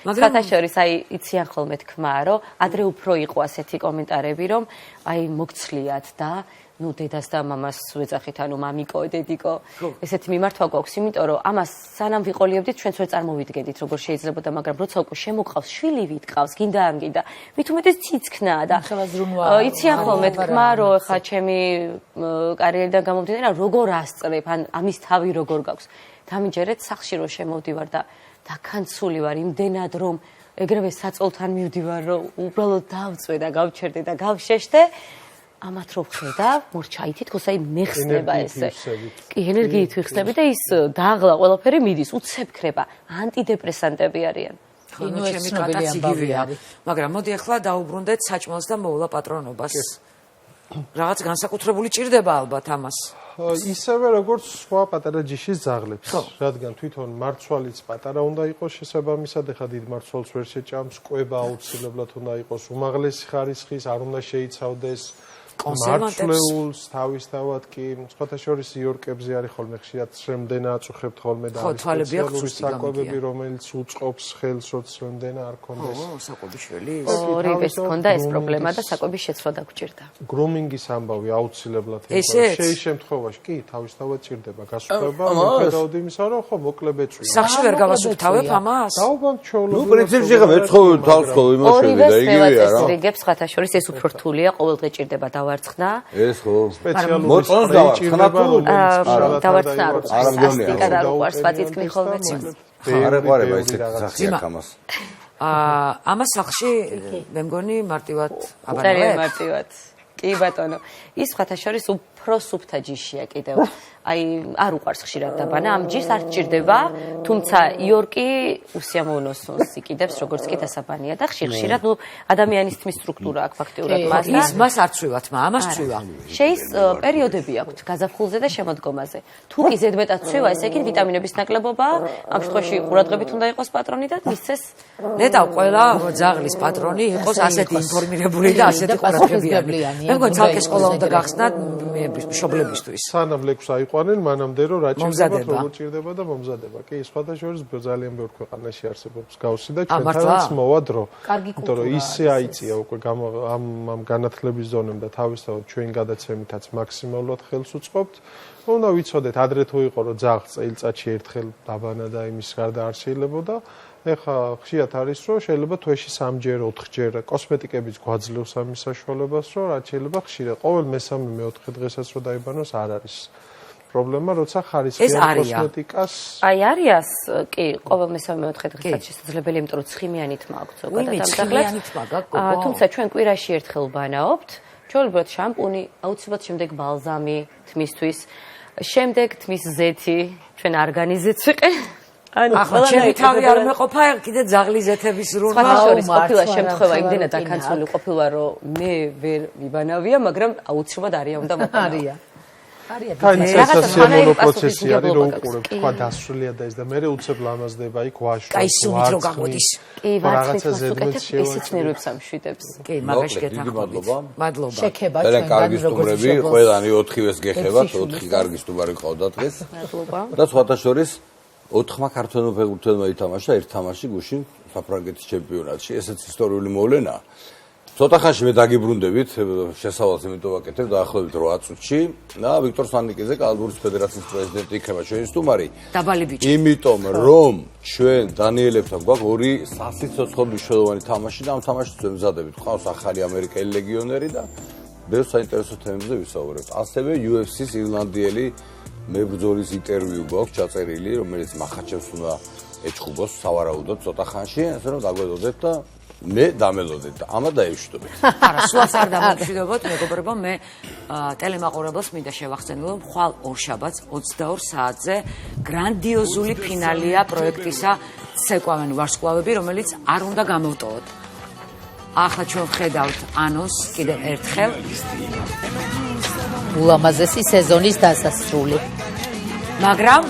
Speaker 13: სათაშორის აი იციან ხოლმე თქმა, რომ ადრე უფრო იყო ასეთი კომენტარები, რომ აი მოგცლიათ და ნუ დედას და მამას ვეძახით, ანუ მამიკო, დედიკო, ესეთი მიმართვა გვაქვს, იმიტომ რომ ამას სანამ ვიყოლიებდით, ჩვენც ვერ წარმოვიდგენდით, როგორ შეიძლებოდა, მაგრამ როცა უკვე შემოყავს, შვილი ვიტყავს, გინდა ამ გინდა, მით უმეტეს ციცქნაა და იციან ხოლმე თქმა, რომ ხა ჩემი კარიერიდან გამომდინარე, როგორ ასწრებ, ან ამის თავი როგორ გაქვს. დამიჯერეთ სახლში რომ შემოვდივარ და დაქანცული ვარ იმდენად რომ ეგრევე საწოლთან მივდივარ რომ უბრალოდ დავწვე და გავჩერდე და გავშეშდე ამათ რო ვხედავ მორჩაი თითქოს აი მეხსნება ესე კი ენერგიით ვიხსნები და ის დაღლა ყველაფერი მიდის უცებ ქრება ანტიდეპრესანტები არიან
Speaker 1: ნუ ჩემი კატაც იგივეა მაგრამ მოდი ახლა დაუბრუნდეთ საჭმელს და მოვლა პატრონობას რაღაც განსაკუთრებული ჭირდება ალბათ ამას
Speaker 12: ისევე როგორც სხვა პატარა ჯიშის ძაღლებს, რადგან თვითონ მარცვალიც პატარა უნდა იყოს შესაბამისად, ეხლა დიდ მარცვალს ვერ შეჭამს, კვება აუცილებლად უნდა იყოს უმაღლესი ხარისხის, არ უნდა შეიცავდეს მარცვლეულს თავისთავად კი, სხვათა შორის იორკებზე არის ხოლმე ხშირად სრემდენა აწუხებთ ხოლმე და არის სპეციალური საკვებები, რომელიც უწყობს ხელს, რომ სრემდენა არ კონდეს.
Speaker 1: საკვებიშველი.
Speaker 13: ორივეს ჰქონდა ეს პრობლემა და საკვების შეცვლა დაგჭირდა.
Speaker 12: გრომინგის ამბავი აუცილებლად შეის შემთხვევაში კი თავისთავად ჭირდება გასწრება, მიუხედავად იმისა, რომ ხო მოკლებეწვია.
Speaker 1: სახში ვერ გავასუფთავებ ამას?
Speaker 12: დაუბანთ ჩვეულებრივად.
Speaker 2: ნუ პრინციპში ხა მეცხოვე თავს ხო იმოშვები და იგივეა რა.
Speaker 13: რიგებს სხვათა შორის ეს უფრო რთულია, ყოველდღე ჭირდება დავარცხნა.
Speaker 2: ეს ხო
Speaker 12: სპეციალური
Speaker 2: მოწონს დავარცხნა თუ
Speaker 13: დავარცხნა არ უყვარს ვაწიწკნი ხოლმე ცის.
Speaker 2: არ ეყარება ესეთი სახე აქ ამას.
Speaker 1: ამას სახში მე მგონი მარტივად აბანოებს.
Speaker 13: ძალიან მარტივად. კი ბატონო. ის სხვათა შორის უფრო სუფთა ჯიშია კიდევ. აი არ უყვარს ხშირად დაბანა, ამ ჯიშს არ ჭირდება, თუმცა იორკი უსიამოვნოს იკიდებს, როგორც კი დასაბანია და ხშირად ნუ ადამიანის თმის სტრუქტურა აქვს ფაქტიურად მას და
Speaker 1: მას არ ცვივათ, ამას ცვივა.
Speaker 13: შეის პერიოდები აქვს გაზაფხულზე და შემოდგომაზე. თუ კი ზედმეტად ცვივა, ესე იგი ვიტამინების ნაკლებობა, ამ შემთხვევაში ყურადღებით უნდა იყოს პატრონი და მისცეს
Speaker 1: ნეტავ ყველა ძაღლის პატრონი იყოს ასეთი ინფორმირებული და ასეთი ყურადღებიანი. მე მგონი ცალკე სკოლა უნდა გახსნათ მშობლებისთვის.
Speaker 12: სანამ ლეკვს აიყვანენ, მანამდე რომ რა ჭირდებათ, როგორ ჭირდება და მომზადება. კი, სხვადასხვა ძალიან ბევრ ქვეყანაში არსებობს გავსი და ჩვენთანაც მოვა დრო. იმიტომ რომ ისე აიწია უკვე ამ განათლების ზონემ და თავისთავად ჩვენ გადაცემითაც მაქსიმალურად ხელს უწყობთ. უნდა ვიცოდეთ, ადრე თუ იყო რომ ძაღლ წელიწადში ერთხელ დაბანა და იმის გარდა არ შეიძლებოდა. ეხლა ხშირად არის რომ შეიძლება თვეში 3-ჯერ, 4-ჯერ კოსმეტიკებიც გვაძლევს ამის საშუალებას, რომ რაც შეიძლება ხშირად ყოველ მესამე მეოთხე დღესაც რომ დაიბანოს არ არის პრობლემა, როცა ხარისხიან კოსმეტიკას
Speaker 13: არიას კი ყოველ მესამე მეოთხე დღესაც შესაძლებელია, იმიტომ რომ ცხიმიანით მაქვს ზოგადად ამ დაღლებს. თუმცა ჩვენ კვირაში ერთხელ ვანაობთ. ჩვეულებრივად შამპუნი, აუცილებლად შემდეგ ბალზამი თმისთვის, შემდეგ თმის ზეთი, ჩვენ არგანიზეც ვიყენებთ.
Speaker 1: ახლა ჩემი თავი არ მეყოფა, კიდე ძაღლის ზეთების სრულმა.
Speaker 13: სხვადასხვა ყოფილა შემთხვევა იმდენად აკანცული ყოფილა, რომ მე ვერ ვიბანავია, მაგრამ აუცილებლად არია უნდა მოყარა.
Speaker 12: განსაცდელი პროცესი არის, რომ უყურებ თქვა დასრულია და ეს და მე უცებ ლამაზდება იქ ვაშვა.
Speaker 1: კაი სულით რო გამოდის.
Speaker 13: კი, რაღაცა ზედმეტ ისიც ნერვებს ამშვიდებს.
Speaker 1: კი, მაგაში გეთანხმებით. მადლობა.
Speaker 3: შექება
Speaker 2: ჩვენ კარგი სტუმრები, ყველანი 4-ვეს გეხებათ, 4 კარგი სტუმარი ყავდათ დღეს.
Speaker 13: მადლობა.
Speaker 2: და სხვათა შორის 4 ქართველმა ფეხბურთელმა ითამაშა ერთ თამაში გუშინ საფრანგეთის ჩემპიონატში. ესეც ისტორიული მოვლენაა. ცოტა ხანში მე დაგიბრუნდებით, შესავალს იმიტომ ვაკეთებ დაახლოებით 8 წუთში და ვიქტორ სანიკიძე, კალათბურთის ფედერაციის პრეზიდენტი იქნება ჩვენი სტუმარი.
Speaker 1: დაბალი ბიჭი.
Speaker 2: იმიტომ რომ ჩვენ დანიელებთან გვაქვს 2 სასიცოცხლო მნიშვნელოვანი თამაში და ამ თამაშს ვემზადებით. ყავს ახალი ამერიკელი ლეგიონერი და ბევრ საინტერესო თემებზე ვისაუბრებთ. ასევე UFC-ს ირლანდიელი მებრძოლის ინტერვიუ გვაქვს ჩაწერილი, რომელიც მახაჩევს უნდა ეჩხუბოს სავარაუდოდ ცოტა ხანში, ასე რომ დაგვედოდეთ და მე დამელოდეთ და ამა დაევშვიდობთ.
Speaker 1: არა, სულაც არ დამშვიდობოთ, მეგობრებო, მე ტელემაყურებელს მინდა შევახსენო, რომ ხვალ ორშაბათს 22 საათზე გრანდიოზული ფინალია პროექტისა ცეკვავენ ვარსკვლავები, რომელიც არ უნდა გამოვტოვოთ. ახლა ჩვენ ვხედავთ ანონს კიდევ ერთხელ.
Speaker 3: ულამაზესი სეზონის დასასრული.
Speaker 1: მაგრამ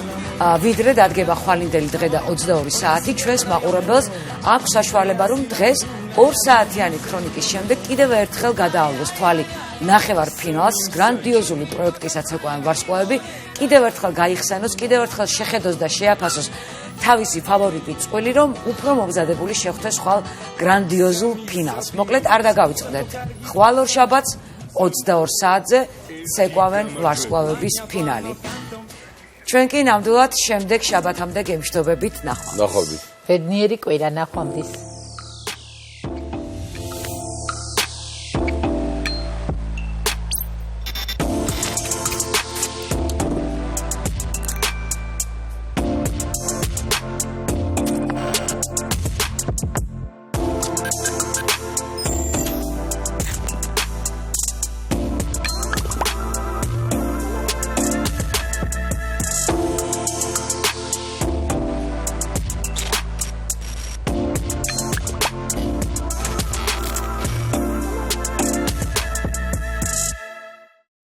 Speaker 1: ვიდრე დადგება ხვალინდელი დღე და 22 საათი, ჩვენს მაყურებელს აქვს საშუალება, რომ დღეს 2 საათიანი ქრონიკის შემდეგ კიდევ ერთხელ გადაავლოს თვალი ნახევარ ფინალს, გრანდიოზული პროექტისაც ეკავენ ვარსკვლავები, კიდევ ერთხელ გაიხსენოს, კიდევ ერთხელ შეხედოს და შეაფასოს თავისი ფავორიტი წყვილი, რომ უფრო მომზადებული შეხვდეს ხვალ გრანდიოზულ ფინალს. მოკლედ არ დაგავიწყდეთ. ხვალ ორშაბათს 22 საათზე ცეკვავენ ვარსკვლავების ფინალი. ჩვენ კი ნამდვილად შემდეგ შაბათამდე გემშვიდობებით ნახვამდის.
Speaker 2: ნახვამდის.
Speaker 3: ბედნიერი კვირა ნახვამდის.